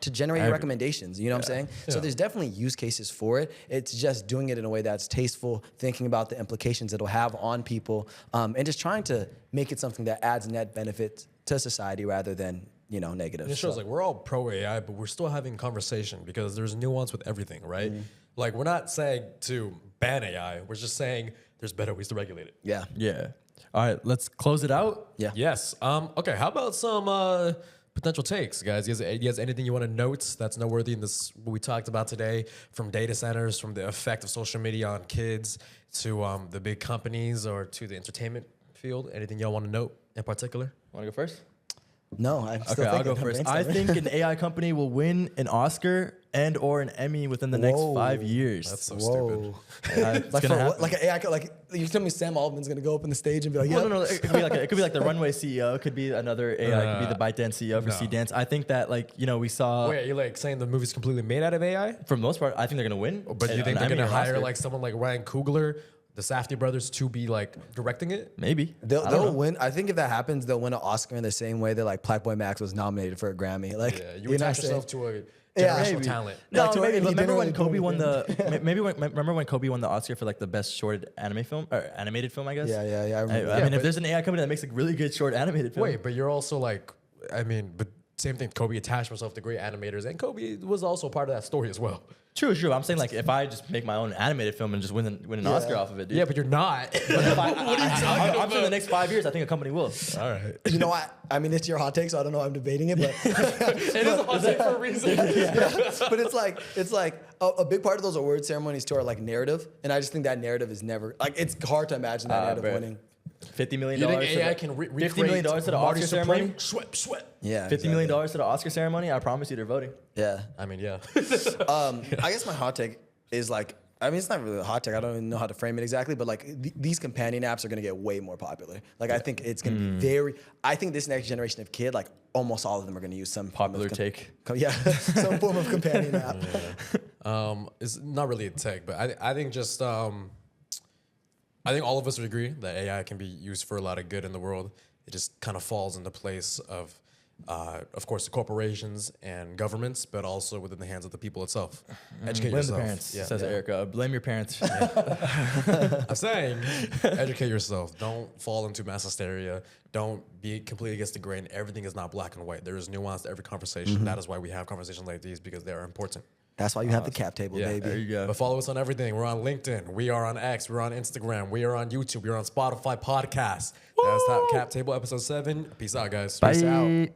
generate your recommendations. You know what I'm saying? So there's definitely use cases for it. It's just doing it in a way that's tasteful, thinking about the implications it'll have on people, and just trying to make it something that adds net benefit to society rather than negative. And it shows like we're all pro AI, but we're still having conversation because there's nuance with everything, right? Like we're not saying to ban AI. We're just saying there's better ways to regulate it. Yeah. All right, let's close it out. Yeah. Yes. Okay. How about some potential takes, guys? You guys anything you want to note that's noteworthy in this what we talked about today, from data centers, from the effect of social media on kids, to the big companies, or to the entertainment field? Anything y'all want to note in particular? Want to go first? No, I'm still Okay, I'll go thinking. first. I think an AI company will win an Oscar and or an Emmy within the next 5 years. That's so stupid. It's Like gonna for happen. like an AI, like you tell me Sam Altman's gonna go up on the stage and be like, No. It could be like the Runway CEO. It could be another AI. It could be the ByteDance CEO for C-Dance. I think that we saw. Wait, are you like saying the movie's completely made out of AI? For the most part, I think they're gonna win. But do you think an they're Emmy gonna or an hire Oscar. like someone like Ryan Coogler, the Safdie brothers, to be like directing it? Maybe they'll win. I think if that happens, they'll win an Oscar in the same way that like Blackboy Max was nominated for a Grammy. Like You attach yourself to a Yeah, generational maybe. talent. No, Like, maybe. if he Remember didn't when really Kobe do won the? Remember when Kobe won the Oscar for like the best short anime film or animated film? I guess. Yeah, I remember. I mean, if but- there's an AI company that makes a really good short animated film. Wait, but you're also like, I mean, but same thing. Kobe attached himself to great animators, and Kobe was also part of that story as well. True. I'm saying like if I just make my own animated film and just win an Oscar off of it, dude. Yeah, but you're not. But if I'm saying the next 5 years, I think a company will. All right. You know what? I mean, it's your hot take, so I don't know. I'm debating it, but It is a hot take for a reason. but it's like a big part of those award ceremonies too are like narrative, and I just think that narrative is never like it's hard to imagine that narrative winning. $50 million. You think AI can recreate $50 million to the Marty Oscar Supreme? ceremony? Sweat. Yeah. $50 million to the Oscar ceremony? I promise you they're voting. Yeah. I mean, yeah. I guess my hot take is like, I mean, it's not really a hot take. I don't even know how to frame it exactly, but like these companion apps are gonna get way more popular. Like I think it's gonna be I think this next generation of kid, like almost all of them are gonna use some Popular take. some form of companion app. It's not really a tech, but I think just I think all of us would agree that AI can be used for a lot of good in the world. It just kind of falls into place of course, the corporations and governments, but also within the hands of the people itself. Educate Blame yourself. the parents, says Erica. Blame your parents. I'm saying, educate yourself. Don't fall into mass hysteria. Don't be completely against the grain. Everything is not black and white. There is nuance to every conversation. That is why we have conversations like these, because they are important. That's why you have the cap table, baby. There you go. But follow us on everything. We're on LinkedIn. We are on X. We're on Instagram. We are on YouTube. We're on Spotify podcasts. That's Cap Table episode 7. Peace out, guys. Bye. Peace out.